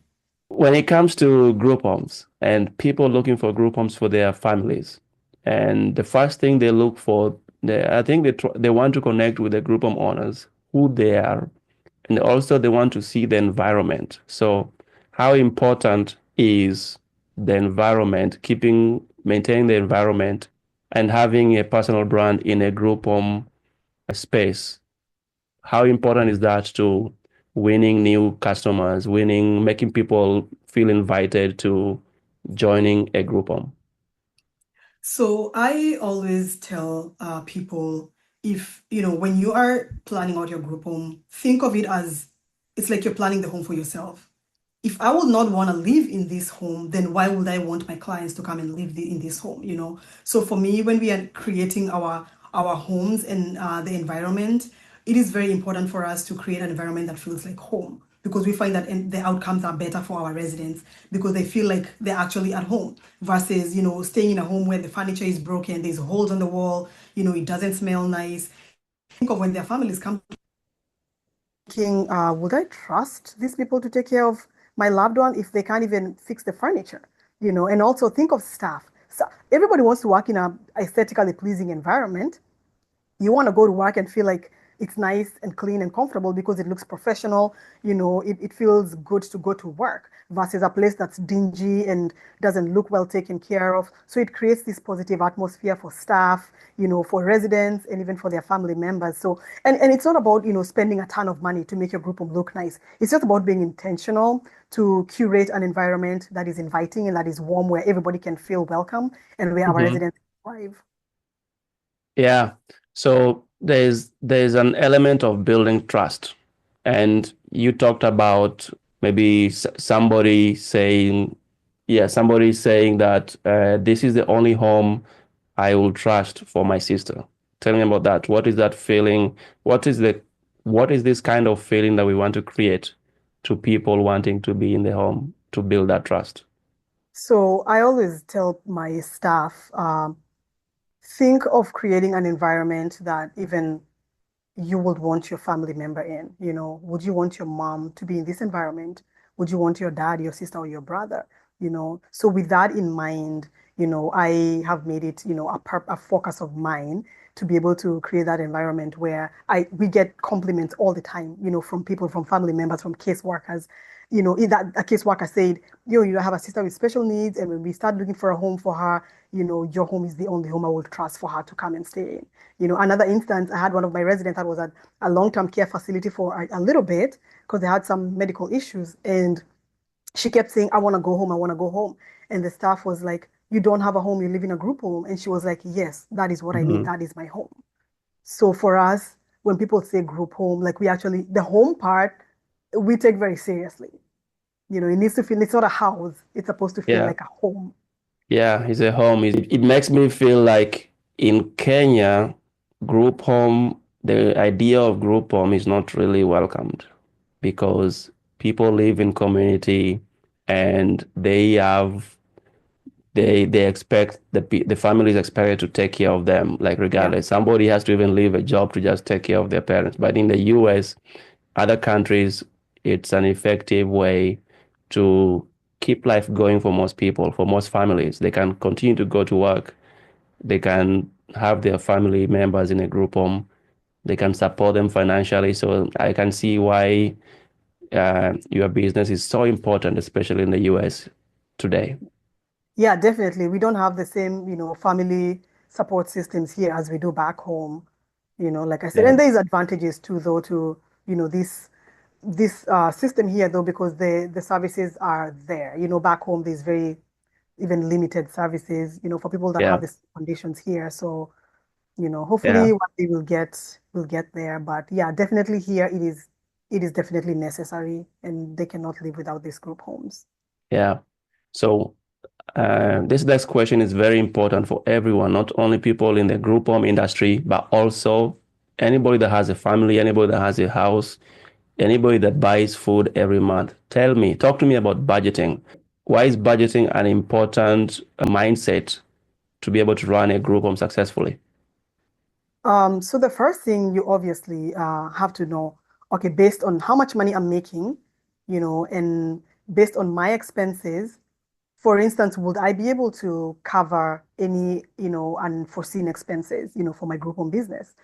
When it comes to group homes and people looking for group homes for their families, and the first thing they look for, I think they want to connect with the group home owners, who they are, and also they want to see the environment. So, how important is the environment, maintaining the environment, and having a personal brand in a group home space? How important is that to winning new customers, making people feel invited to joining a group home? So I always tell people, if, when you are planning out your group home, think of it as it's like you're planning the home for yourself. If I would not want to live in this home, then why would I want my clients to come and live in this home? So for me, when we are creating our homes and the environment, it is very important for us to create an environment that feels like home, because we find that the outcomes are better for our residents because they feel like they're actually at home versus, staying in a home where the furniture is broken, there's holes on the wall, it doesn't smell nice. Think of when their families come thinking, would I trust these people to take care of my loved one if they can't even fix the furniture? And also think of staff. So everybody wants to work in a aesthetically pleasing environment. You want to go to work and feel like it's nice and clean and comfortable because it looks professional. It feels good to go to work versus a place that's dingy and doesn't look well taken care of. So it creates this positive atmosphere for staff, for residents and even for their family members. So, and it's not about, spending a ton of money to make your group home look nice. It's just about being intentional to curate an environment that is inviting and that is warm, where everybody can feel welcome and where our Mhm. residents thrive. Yeah. So there's an element of building trust. And you talked about maybe somebody saying that this is the only home I will trust for my sister. Tell me about that. What is that feeling? What is the what is this kind of feeling that we want to create to people wanting to be in the home to build that trust? So I always tell my staff, think of creating an environment that even you would want your family member in. Would you want your mom to be in this environment? Would you want your dad, your sister, or your brother? So with that in mind, I have made it, a focus of mine to be able to create that environment where we get compliments all the time, from people, from family members, from caseworkers. That a caseworker said, you have a sister with special needs, and when we start looking for a home for her, your home is the only home I will trust for her to come and stay in. Another instance, I had one of my residents that was at a long-term care facility for a little bit because they had some medical issues. And she kept saying, I want to go home. I want to go home. And the staff was like, you don't have a home. You live in a group home. And she was like, yes, that is what I need. Mhm. That is my home. So for us, when people say group home, like the home part, we take very seriously. It needs to feel, it's not a house. It's supposed to feel Yeah. like a home. Yeah, it's a home. It makes me feel like in Kenya, the idea of group home is not really welcomed because people live in community and they expect the family is expected to take care of them, like Yeah. regardless. Somebody has to even leave a job to just take care of their parents. But in the US, other countries, it's an effective way to keep life going for most people, for most families. They can continue to go to work. They can have their family members in a group home. They can support them financially. So I can see why your business is so important, especially in the US today. Yeah, definitely. We don't have the same, family support systems here as we do back home. Like I said, Yeah, and there's advantages too, though, to, this system here, though, because the services are there. Back home there's very even limited services, for people that have yeah, these conditions here. So, hopefully yeah, one day we'll get there. But yeah, definitely here it is definitely necessary, and they cannot live without these group homes. yeah. So this next question is very important for everyone, not only people in the group home industry, but also anybody that has a family, anybody that has a house, anybody that buys food every month. Talk to me about budgeting. why is budgeting an important mindset to be able to run a group home successfully? So the first thing you obviously have to know, okay, based on how much money I'm making, and based on my expenses, for instance, would I be able to cover any, unforeseen expenses, for my group home business?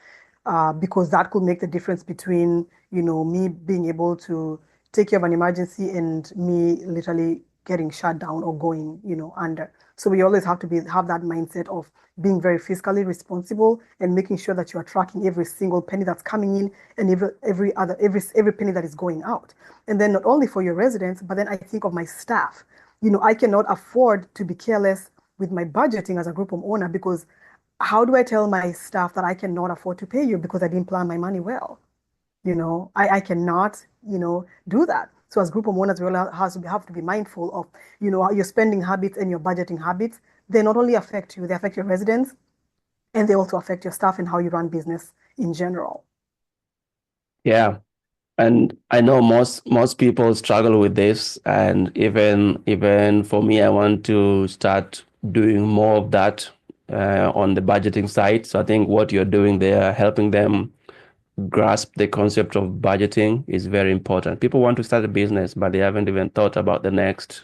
Because that could make the difference between, me being able to take care of an emergency and me literally getting shut down or going, under. So we always have to have that mindset of being very fiscally responsible and making sure that you are tracking every single penny that's coming in and every penny that is going out. And then not only for your residents, but then I think of my staff. I cannot afford to be careless with my budgeting as a group home owner because how do I tell my staff that I cannot afford to pay you because I didn't plan my money well? I cannot, do that. So as group home owners, we all have to be mindful of, your spending habits and your budgeting habits. They not only affect you, they affect your residents and they also affect your staff and how you run business in general. Yeah. And I know most people struggle with this, and even for me, I want to start doing more of that on the budgeting side. So I think what you're doing there, helping them grasp the concept of budgeting, is very important. People want to start a business, but they haven't even thought about the next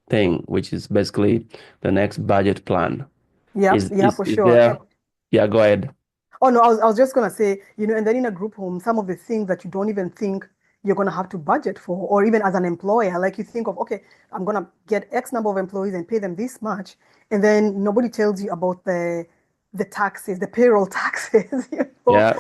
thing, which is basically the next budget plan. Yep, Is yeah, is for is sure. there? Yeah, go ahead. Oh no, I was just gonna say, and then in a group home, some of the things that you don't even think you're gonna have to budget for, or even as an employer, like you think of, okay, I'm gonna get X number of employees and pay them this much, and then nobody tells you about the taxes, the payroll taxes, Yeah,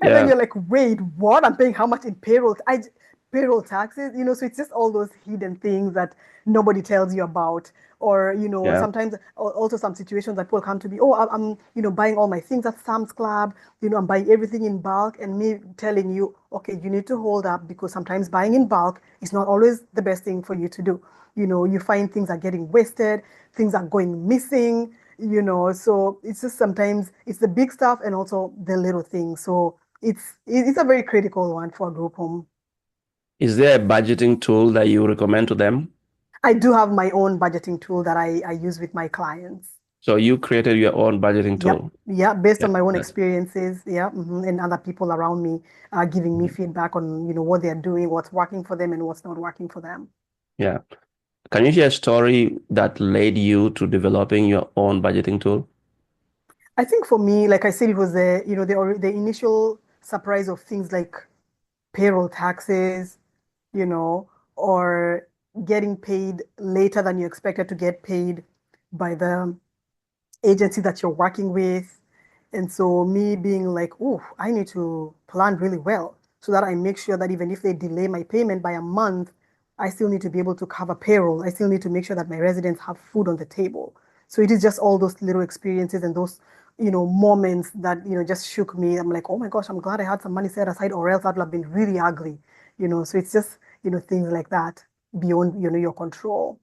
and then yeah, you're like, wait, what? I'm paying how much in payroll taxes, so it's just all those hidden things that nobody tells you about. Or, yeah. sometimes also some situations that people come to me, oh, I'm, buying all my things at Sam's Club, I'm buying everything in bulk, and me telling you, okay, you need to hold up because sometimes buying in bulk is not always the best thing for you to do. You find things are getting wasted, things are going missing, so it's just sometimes it's the big stuff and also the little things. So it's a very critical one for a group home. Is there a budgeting tool that you recommend to them? I do have my own budgeting tool that I use with my clients. So you created your own budgeting Yep. tool. Yeah, based Yeah, on my own that's experiences, yeah, and other people around me giving me mhm. feedback on, what they're doing, what's working for them and what's not working for them. Yeah. Can you share a story that led you to developing your own budgeting tool? I think for me, like I said, it was the initial surprise of things like payroll taxes, you know, or getting paid later than you expected to get paid by the agency that you're working with. And so me being like, oh, I need to plan really well so that I make sure that even if they delay my payment by a month, I still need to be able to cover payroll. I still need to make sure that my residents have food on the table. So it is just all those little experiences and those, moments that, just shook me. I'm like, oh my gosh, I'm glad I had some money set aside or else that would have been really ugly. So it's just, things like that beyond, your control.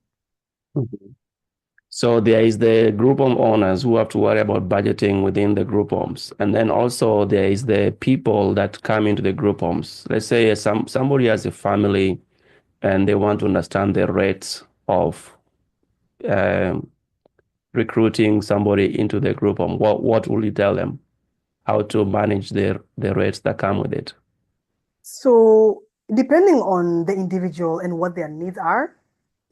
Mhm. So there is the group home owners who have to worry about budgeting within the group homes. And then also there is the people that come into the group homes. Let's say somebody has a family and they want to understand the rates of um, recruiting somebody into the group home. What will you tell them? How to manage the rates that come with it? So, depending on the individual and what their needs are,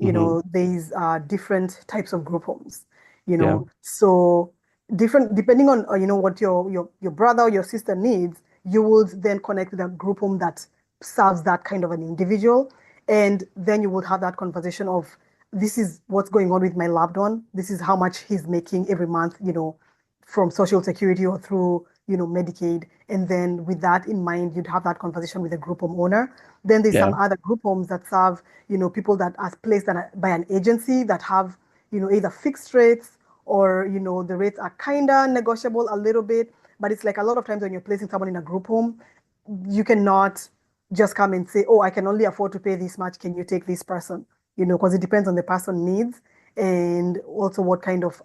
Hmm. there's different types of group homes, Yeah, So different depending on what your brother or your sister needs, you would then connect with a group home that serves that kind of an individual, and then you would have that conversation of this is what's going on with my loved one. This is how much he's making every month, from Social Security or through, Medicaid. And then with that in mind, you'd have that conversation with the group home owner. Then there's some yeah, other group homes that serve, people that are placed by an agency that have, either fixed rates or, the rates are kind of negotiable a little bit. But it's like a lot of times when you're placing someone in a group home, you cannot just come and say, oh, I can only afford to pay this much. Can you take this person? Because it depends on the person needs and also what kind of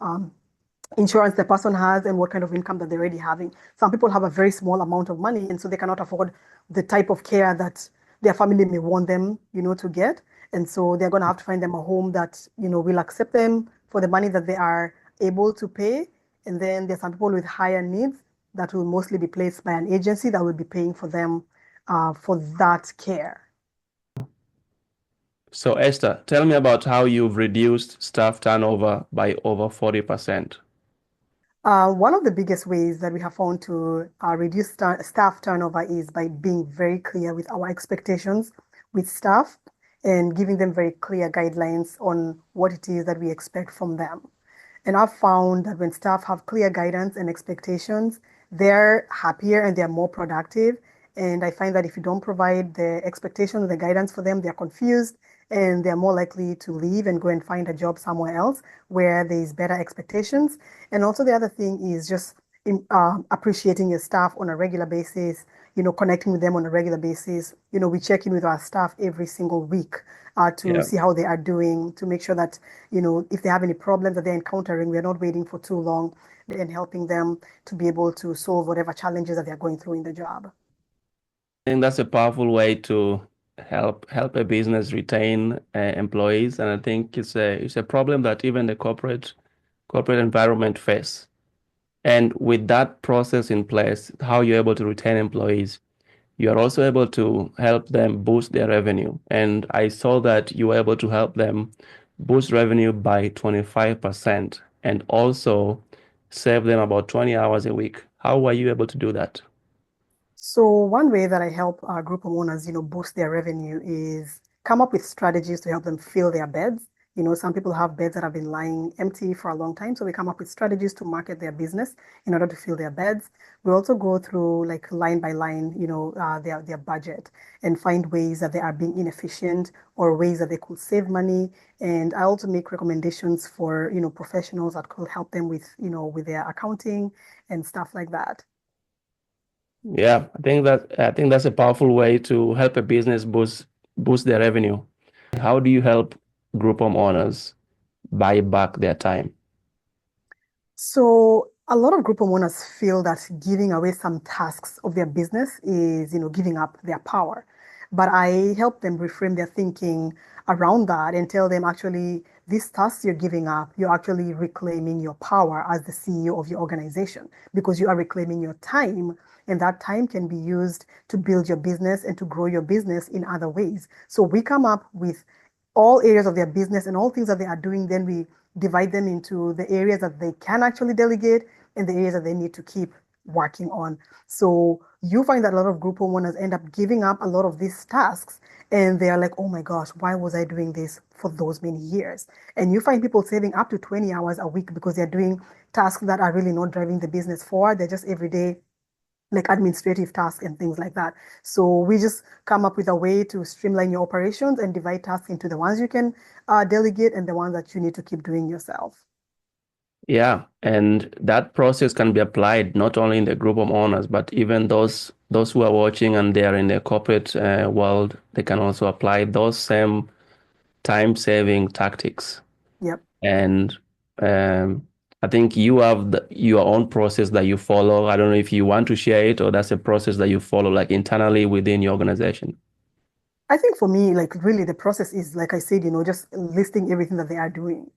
insurance the person has and what kind of income that they're already having. Some people have a very small amount of money, and so they cannot afford the type of care that their family may want them, to get. And so they're going to have to find them a home that, will accept them for the money that they are able to pay. And then there's some people with higher needs that will mostly be placed by an agency that will be paying for them for that care. So Esther, tell me about how you've reduced staff turnover by over 40%. One of the biggest ways that we have found to reduce staff turnover is by being very clear with our expectations with staff and giving them very clear guidelines on what it is that we expect from them. And I've found that when staff have clear guidance and expectations, they're happier and they're more productive. And I find that if you don't provide the expectations, the guidance for them, they're confused and they're more likely to leave and go and find a job somewhere else where there's better expectations. And also the other thing is just appreciating your staff on a regular basis, connecting with them on a regular basis. We check in with our staff every single week to Yeah. see how they are doing, to make sure that, if they have any problems that they're encountering, we're not waiting for too long and helping them to be able to solve whatever challenges that they're going through in the job. I think that's a powerful way to help a business retain employees, and I think it's a problem that even the corporate environment face. And with that process in place, how you're able to retain employees, you are also able to help them boost their revenue. And I saw that you were able to help them boost revenue by 25% and also save them about 20 hours a week. How were you able to do that? So one way that I help our group of owners, boost their revenue is come up with strategies to help them fill their beds. Some people have beds that have been lying empty for a long time. So we come up with strategies to market their business in order to fill their beds. We also go through like line by line, their budget and find ways that they are being inefficient or ways that they could save money. And I also make recommendations for, professionals that could help them with their accounting and stuff like that. Yeah, I think that's a powerful way to help a business boost their revenue. How do you help group home owners buy back their time? So a lot of group owners feel that giving away some tasks of their business is, giving up their power. But I help them reframe their thinking around that and tell them actually these tasks you're giving up, you're actually reclaiming your power as the CEO of your organization because you are reclaiming your time. And that time can be used to build your business and to grow your business in other ways. So we come up with all areas of their business and all things that they are doing, then we divide them into the areas that they can actually delegate and the areas that they need to keep working on. So you find that a lot of group homeowners end up giving up a lot of these tasks and they are like, oh my gosh, why was I doing this for those many years? And you find people saving up to 20 hours a week because they're doing tasks that are really not driving the business forward. They're just everyday like administrative tasks and things like that. So we just come up with a way to streamline your operations and divide tasks into the ones you can delegate and the ones that you need to keep doing yourself. Yeah, and that process can be applied not only in the group of owners, but even those who are watching and they are in the corporate world, they can also apply those same time-saving tactics. Yep. And um, I think you have your own process that you follow. I don't know if you want to share it or that's a process that you follow like internally within your organization. I think for me, like really the process is, like I said, just listing everything that they are doing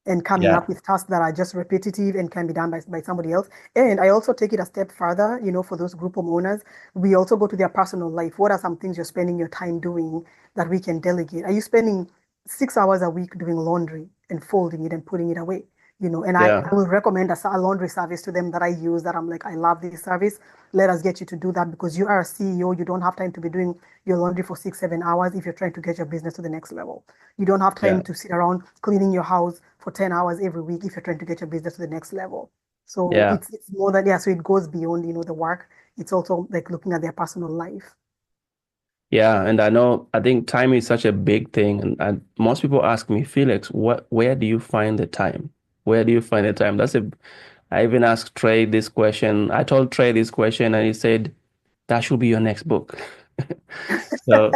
and coming Yeah, up with tasks that are just repetitive and can be done by somebody else. And I also take it a step further, for those group of owners, we also go to their personal life. What are some things you're spending your time doing that we can delegate? Are you spending 6 hours a week doing laundry and folding it and putting it away? And yeah, I will recommend a laundry service to them that I use that I'm like, I love this service. Let us get you to do that because you are a CEO. You don't have time to be doing your laundry for 6, 7 hours if you're trying to get your business to the next level. You don't have time yeah, to sit around cleaning your house for 10 hours every week if you're trying to get your business to the next level. So yeah. it's more than, yeah, so it goes beyond, the work. It's also like looking at their personal life. Yeah, and I think time is such a big thing. And most people ask me, Felix, where do you find the time? Where do you find the time? I even asked Trey this question. I told Trey this question and he said, that should be your next book. So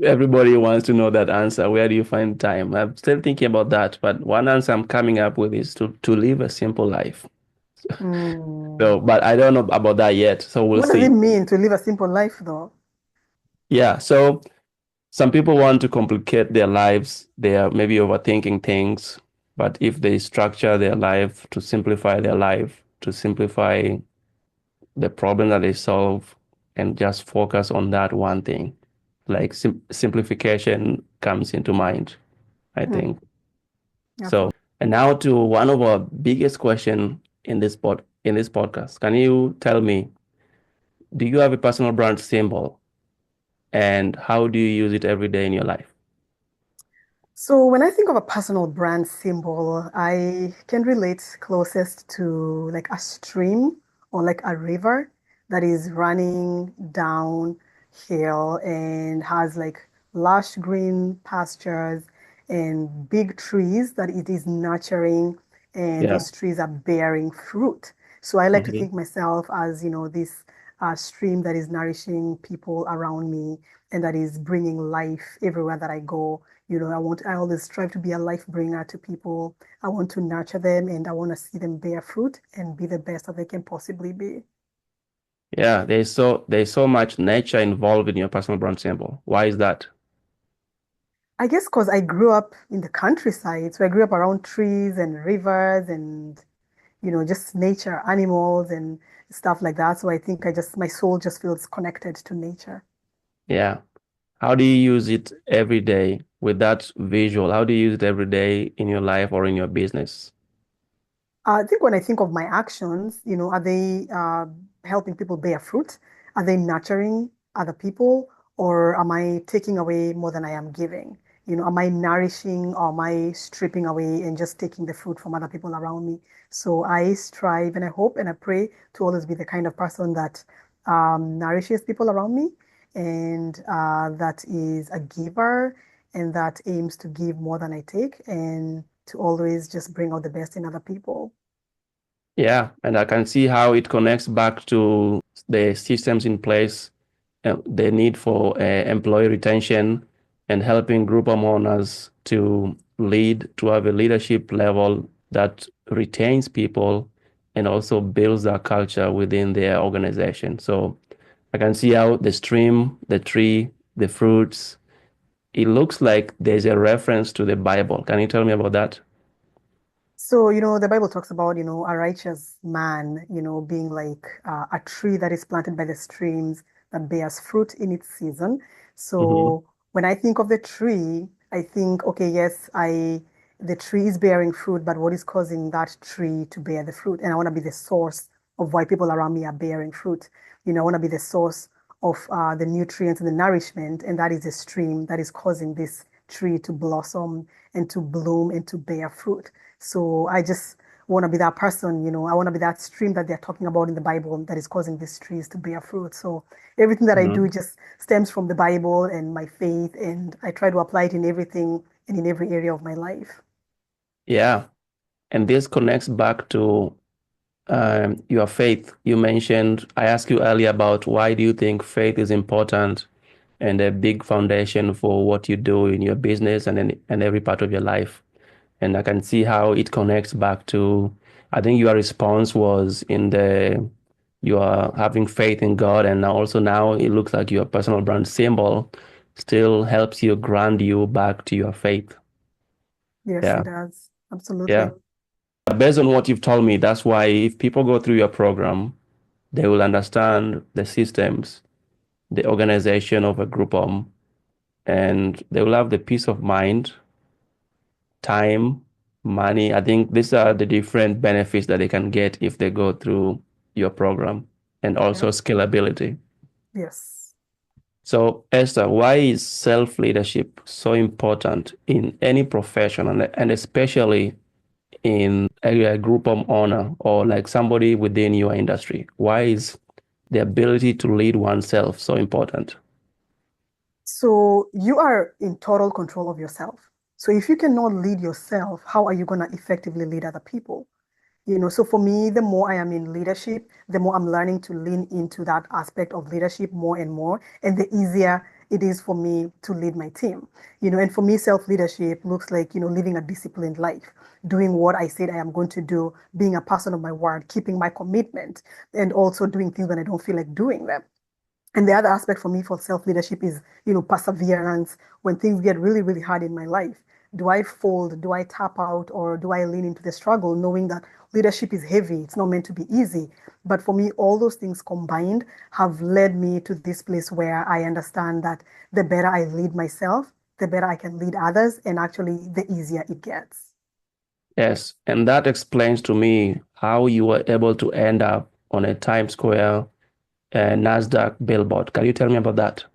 everybody wants to know that answer. Where do you find time? I'm still thinking about that, but one answer I'm coming up with is to live a simple life. Hmm. So, but I don't know about that yet. So we'll What does it see. mean to live a simple life, though? Yeah. Some people want to complicate their lives. They are maybe overthinking things, but if they structure their life to simplify their life, to simplify the problem that they solve, and just focus on that one thing, like simplification comes into mind, I Hmm. think. So, Absolutely. and now to one of our biggest question in this podcast. Can you tell me, do you have a personal brand symbol, and how do you use it every day in your life? So when I think of a personal brand symbol, I can relate closest to like a stream or like a river that is running down hill and has like lush green pastures and big trees that it is nurturing, and Yeah. those trees are bearing fruit. So I like to Mhm. think myself as, this stream that is nourishing people around me and that is bringing life everywhere that I go. I always strive to be a life bringer to people. I want to nurture them and I want to see them bear fruit and be the best that they can possibly be. Yeah, there's so much nature involved in your personal brand symbol. Why is that? I guess because I grew up in the countryside. So I grew up around trees and rivers and, just nature, animals and stuff like that. So I think my soul just feels connected to nature. Yeah. How do you use it every day with that visual? How do you use it every day in your life or in your business? I think when I think of my actions, are they helping people bear fruit? Are they nurturing other people? Or am I taking away more than I am giving? Am I nourishing or am I stripping away and just taking the fruit from other people around me? So I strive and I hope and I pray to always be the kind of person that nourishes people around me and that is a giver and that aims to give more than I take and to always just bring out the best in other people. Yeah, and I can see how it connects back to the systems in place, the need for employee retention and helping group owners to lead, to have a leadership level that retains people and also builds that culture within their organization. So I can see how the stream, the tree, the fruits, it looks like there's a reference to the Bible. Can you tell me about that? So, the Bible talks about, a righteous man, being like a tree that is planted by the streams that bears fruit in its season. Hmm. So, when I think of the tree, I think, okay, yes, the tree is bearing fruit, but what is causing that tree to bear the fruit? And I want to be the source of why people around me are bearing fruit. I want to be the source of the nutrients and the nourishment, and that is the stream that is causing this tree to blossom and to bloom and to bear fruit. So I just want to be that person, I want to be that stream that they're talking about in the Bible that is causing these trees to bear fruit. So everything that I do Hmm. just stems from the Bible and my faith, and I try to apply it in everything and in every area of my life. Yeah. And this connects back to your faith. You mentioned, I asked you earlier about why do you think faith is important and a big foundation for what you do in your business and every part of your life. And I can see how it connects back to, I think your response was you are having faith in God, and also now it looks like your personal brand symbol still helps you ground you back to your faith. Yes, it Yeah. does. Absolutely. Yeah. Based on what you've told me, that's why if people go through your program, they will understand the systems, the organization of a group home, and they will have the peace of mind, time, money. I think these are the different benefits that they can get if they go through your program, and Yeah. also scalability. Yes. So, Esther, why is self-leadership so important in any profession and especially in a group of owner or like somebody within your industry? Why is the ability to lead oneself so important? So you are in total control of yourself. So if you cannot lead yourself, how are you going to effectively lead other people? So for me, the more I am in leadership, the more I'm learning to lean into that aspect of leadership more and more, and the easier it is for me to lead my team. And for me, self-leadership looks like, living a disciplined life, doing what I said I am going to do, being a person of my word, keeping my commitment, and also doing things when I don't feel like doing them. And the other aspect for me for self-leadership is, perseverance when things get really, really hard in my life. Do I fold? Do I tap out? Or do I lean into the struggle, knowing that leadership is heavy? It's not meant to be easy. But for me, all those things combined have led me to this place where I understand that the better I lead myself, the better I can lead others, and actually the easier it gets. Yes, and that explains to me how you were able to end up on a Times Square Nasdaq billboard. Can you tell me about that?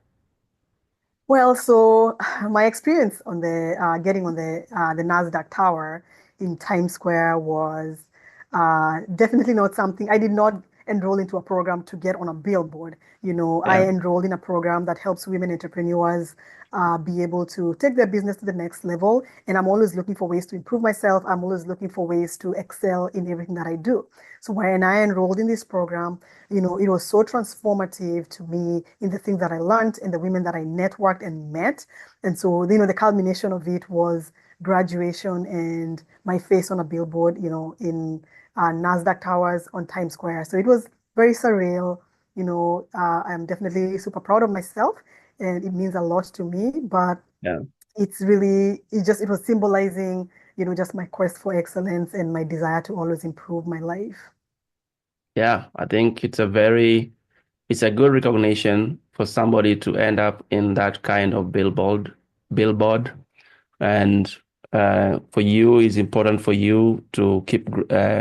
Well, so my experience on the getting on the Nasdaq Tower in Times Square was definitely not something I did not enroll into a program to get on a billboard. I Yeah, enrolled in a program that helps women entrepreneurs be able to take their business to the next level. And I'm always looking for ways to improve myself. I'm always looking for ways to excel in everything that I do. So when I enrolled in this program, it was so transformative to me in the things that I learned and the women that I networked and met. And so, the culmination of it was graduation and my face on a billboard, in Nasdaq Towers on Times Square. So it was very surreal. I'm definitely super proud of myself and it means a lot to me, but yeah, it was symbolizing, just my quest for excellence and my desire to always improve my life. yeah. I think it's a good recognition for somebody to end up in that kind of billboard. And for you, it's important for you to keep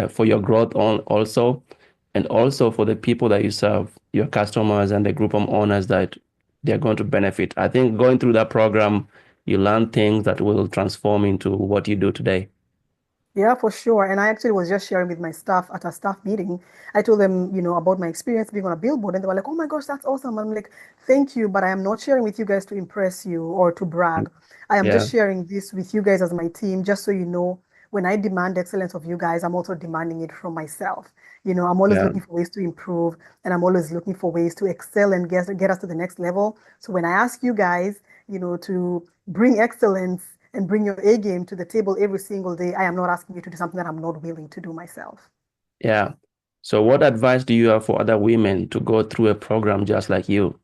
for your growth on also, and also for the people that you serve, your customers and the group of owners that they're going to benefit. I think going through that program, you learn things that will transform into what you do today. Yeah, for sure. And I actually was just sharing with my staff at a staff meeting. I told them, about my experience being on a billboard, and they were like, "Oh my gosh, that's awesome." I'm like, "Thank you, but I am not sharing with you guys to impress you or to brag. I am just Yeah, sharing this with you guys as my team, just so you know, when I demand excellence of you guys, I'm also demanding it from myself. I'm always yeah, looking for ways to improve, and I'm always looking for ways to excel and get us to the next level. So when I ask you guys, to bring excellence and bring your A game to the table every single day, I am not asking you to do something that I'm not willing to do myself." yeah. So what advice do you have for other women to go through a program just like you?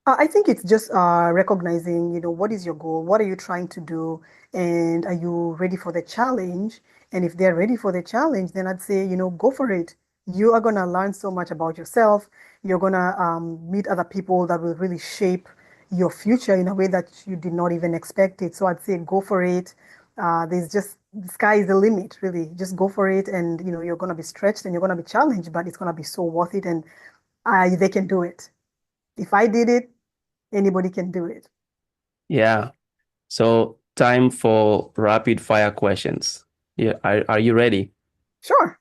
I think it's just recognizing, what is your goal? What are you trying to do? And are you ready for the challenge? And if they're ready for the challenge, then I'd say, go for it. You are going to learn so much about yourself. You're going to meet other people that will really shape your future in a way that you did not even expect it. So I'd say go for it. The sky is the limit, really. Just go for it. And, you're going to be stretched and you're going to be challenged, but it's going to be so worth it. And they can do it. If I did it, anybody can do it. Yeah. So time for rapid fire questions. Yeah, are you ready? Sure.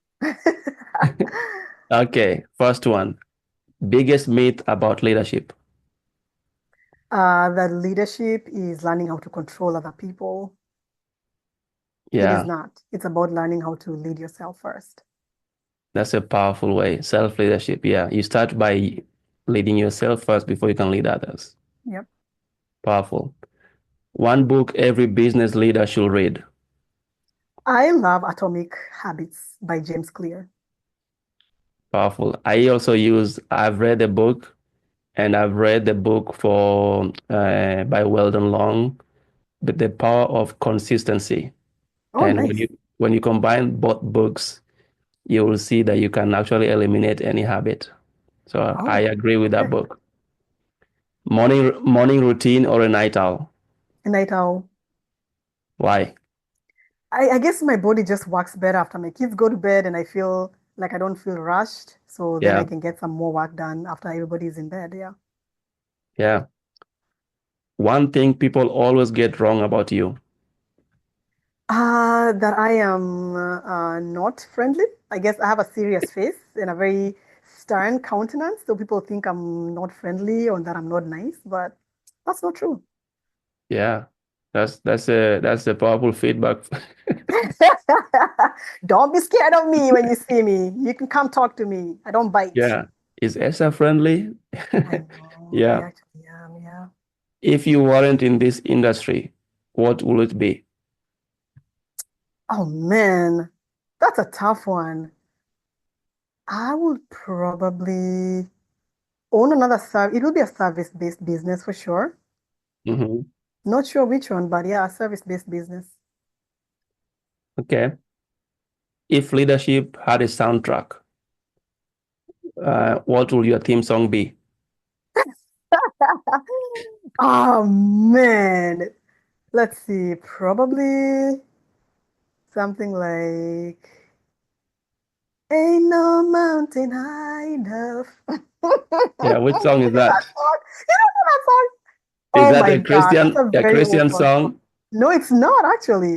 Okay, first one. Biggest myth about leadership. That leadership is learning how to control other people. It is Yeah, not. It's about learning how to lead yourself first. that's a powerful way. Self-leadership. Yeah, you start by leading yourself first before you can lead others. Yep. Powerful. One book every business leader should read. I love Atomic Habits by James Clear. Powerful. I've read the book and I've read the book for by Weldon Long, but the power of consistency. Oh, And nice. when you combine both books, you will see that you can actually eliminate any habit. So I Oh, agree with that okay. book. Morning routine or a night owl? And night owl. Why? I guess my body just works better after my kids go to bed and I feel like I don't feel rushed. So then I Yeah, can get some more work done after everybody's in bed. Yeah. yeah. One thing people always get wrong about you. That I am not friendly. I guess I have a serious face and a very stern countenance, so people think I'm not friendly or that I'm not nice, but that's not true. Yeah, that's a powerful feedback. Don't be scared of me when you see me. You can come talk to me. I don't bite. Yeah. Is Esther friendly? I know, I Yeah. actually am, yeah. If you weren't in this industry, what would it be? Oh man, that's a tough one. I would probably Own another service. It will be a service-based business for sure. Hmm. Not sure which one, but yeah, a service-based business. Okay. If leadership had a soundtrack, what will your theme song be? Oh man. Let's see. Probably something like Ain't no mountain high enough. You Yeah, which song is know that that? song? You don't know that song? Is Oh that my gosh, that's a A very old Christian song. song? No, it's not actually.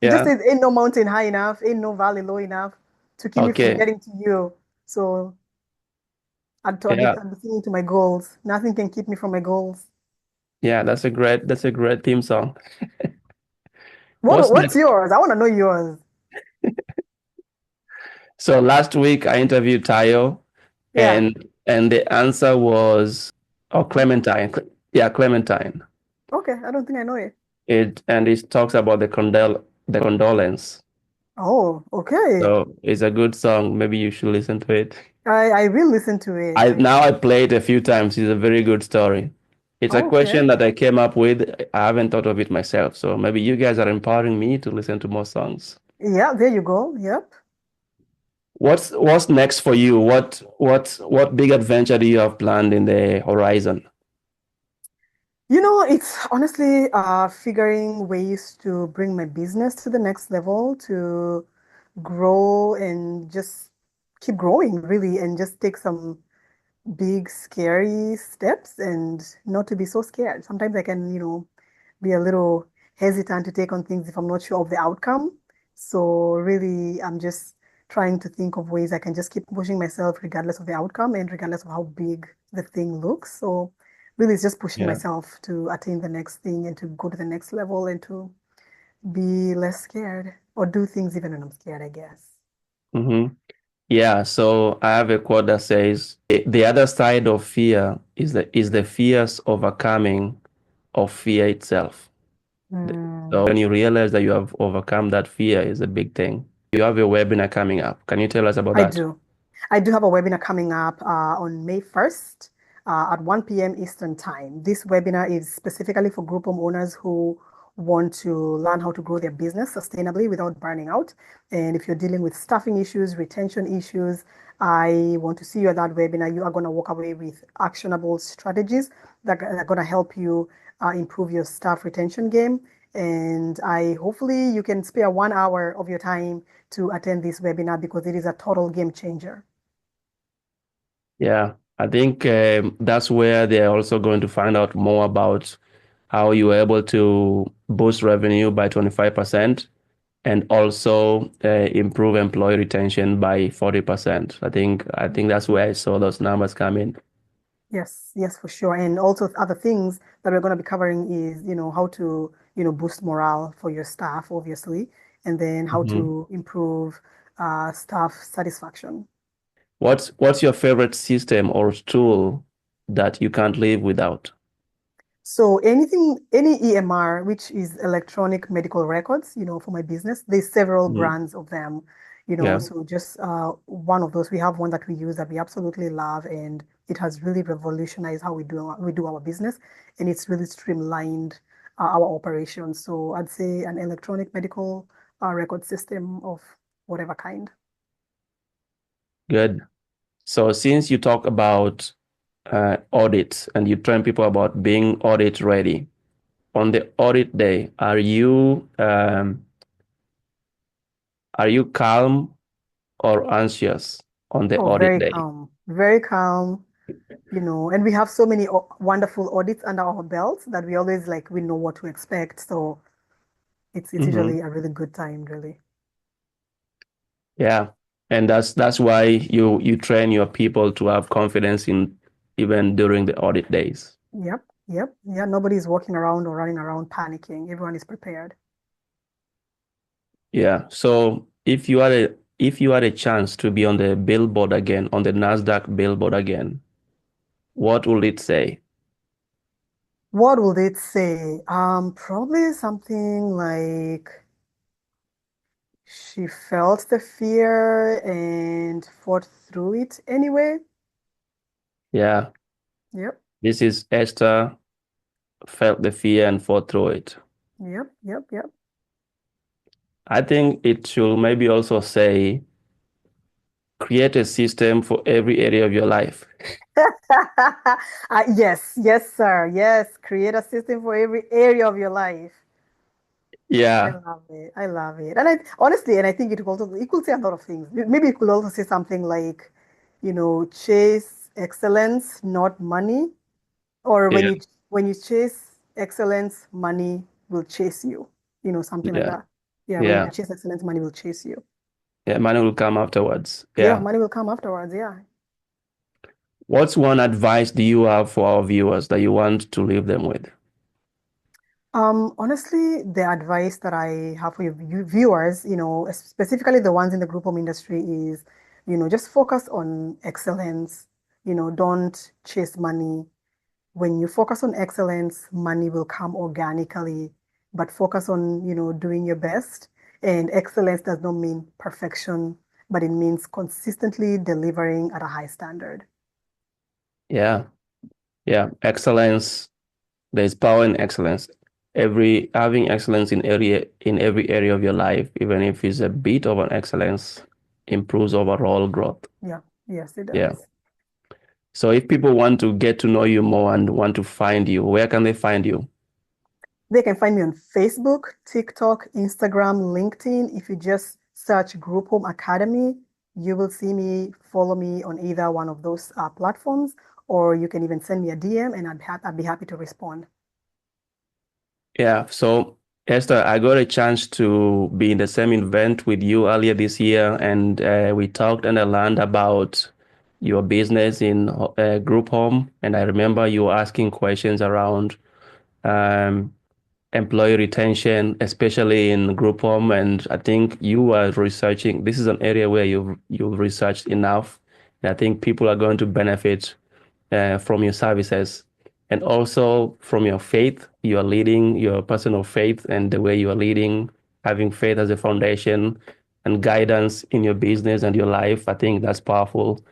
It just Yeah. says, Ain't no mountain high enough, ain't no valley low enough to keep me from Okay. getting to you. So Yeah. I'd be singing to my goals. Nothing can keep me from my goals. Yeah, that's a great theme song. What What's what's next? yours? I want to know yours. So last week I interviewed Tayo Yeah. and the answer was oh Oh, Clementine. Yeah, Clementine. okay. I don't think I know it. It talks about the condolence. Oh, okay. So it's a good song. Maybe you should listen to it. I will listen to it. I play it a few times. It's a very good story. It's a Oh, okay. question that I came up with. I haven't thought of it myself. So maybe you guys are empowering me to listen to more songs. Yeah, there you go. Yep. What's next for you? What big adventure do you have planned in the horizon? It's honestly figuring ways to bring my business to the next level, to grow and just keep growing, really, and just take some big, scary steps and not to be so scared. Sometimes I can, be a little hesitant to take on things if I'm not sure of the outcome. So really, I'm just trying to think of ways I can just keep pushing myself regardless of the outcome and regardless of how big the thing looks. So really, it's just pushing Yeah. myself to attain the next thing and to go to the next level and to be less scared or do things even when I'm scared, I guess. Hmm. Yeah. So I have a quote that says, The other side of fear is the fierce overcoming of fear itself." So Mm. when you realize that you have overcome that fear is a big thing. You have a webinar coming up. Can you tell us about I that? do. I do have a webinar coming up on May 1st at 1 p.m. Eastern Time. This webinar is specifically for group home owners who want to learn how to grow their business sustainably without burning out. And if you're dealing with staffing issues, retention issues, I want to see you at that webinar. You are going to walk away with actionable strategies that are going to help you improve your staff retention game. And I hopefully you can spare 1 hour of your time to attend this webinar because it is a total game changer. Yeah, I think that's where they're also going to find out more about how you were able to boost revenue by 25% and also improve employee retention by 40%. I think that's where I saw those numbers come in. Yes, yes, for sure. And also other things that we're going to be covering is, how to, boost morale for your staff, obviously, and then how Mhm. to improve staff satisfaction. What's your favorite system or tool that you can't live without? So any EMR, which is electronic medical records, for my business, there's several Mhm. brands of them, Yeah, so just one of those. We have one that we use that we absolutely love, and it has really revolutionized how we do our business, and it's really streamlined our operations. So I'd say an electronic medical record system of whatever kind. good. So since you talk about audits and you train people about being audit ready, on the audit day, are you calm or anxious on the Oh, audit very day? calm, very calm. And we have so many wonderful audits under our belts that we always like we know what to expect. So it's Hmm. usually a really good time, really. Yeah, and that's why you train your people to have confidence in even during the audit days. Yep, yep, yeah. Nobody's walking around or running around panicking. Everyone is prepared. Yeah. So if you had a chance to be on the billboard again, on the Nasdaq billboard again, what would it say? What will it say? Probably something like she felt the fear and fought through it anyway. Yeah. Yep. This is Esther felt the fear and fought through it. Yep. Yep. Yep. I think it should maybe also say create a system for every area of your life. Yes, yes, sir. Yes, create a system for every area of your life. I Yeah, love it. I love it. And I honestly, and I think it could say a lot of things. Maybe it could also say something like, chase excellence, not money. Or yeah, when you chase excellence, money will chase you. Something like yeah, that. Yeah, when you yeah, chase excellence, money will chase you. yeah. Money will come afterwards. Yeah, Yeah. money will come afterwards. Yeah. What's one advice do you have for our viewers that you want to leave them with? Honestly, the advice that I have for you viewers, specifically the ones in the group home industry is, just focus on excellence. Don't chase money. When you focus on excellence, money will come organically, but focus on, doing your best. And excellence does not mean perfection, but it means consistently delivering at a high standard. Yeah, yeah. Excellence. There's power in excellence. Having excellence in every area of your life, even if it's a bit of an excellence, improves overall growth. Yeah, yes, it Yeah. does. So if people want to get to know you more and want to find you, where can they find you? They can find me on Facebook, TikTok, Instagram, LinkedIn. If you just search Group Home Academy, you will see me, follow me on either one of those platforms, or you can even send me a DM and I'd be happy to respond. Yeah. So Esther, I got a chance to be in the same event with you earlier this year, and we talked and I learned about your business in group home. And I remember you were asking questions around um, employee retention, especially in group home. And I think you are researching. This is an area where you've researched enough. And I think people are going to benefit from your services and also from your faith. You are leading your personal faith and the way you are leading, having faith as a foundation and guidance in your business and your life. I think that's powerful.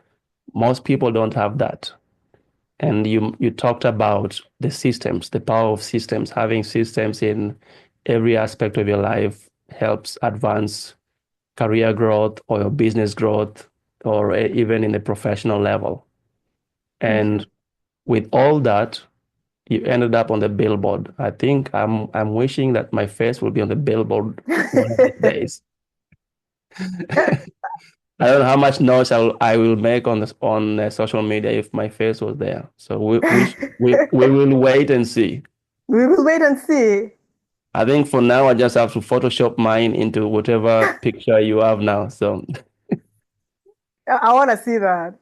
Most people don't have that. And you talked about the systems, the power of systems. Having systems in every aspect of your life helps advance career growth or your business growth or even in the professional level. Thank you. And with all that, you ended up on the billboard. I think I'm wishing that my face will be on the billboard one of these days. I don't know how much noise I will make on social media if my face was there. So we will wait and see. We will wait and see. I think for now I just have to Photoshop mine into whatever picture you have now. So I want to see that.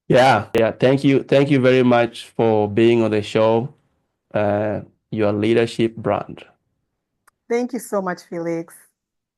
yeah, yeah. Thank you very much for being on the show. Uh, your leadership brand. Thank you so much, Felix.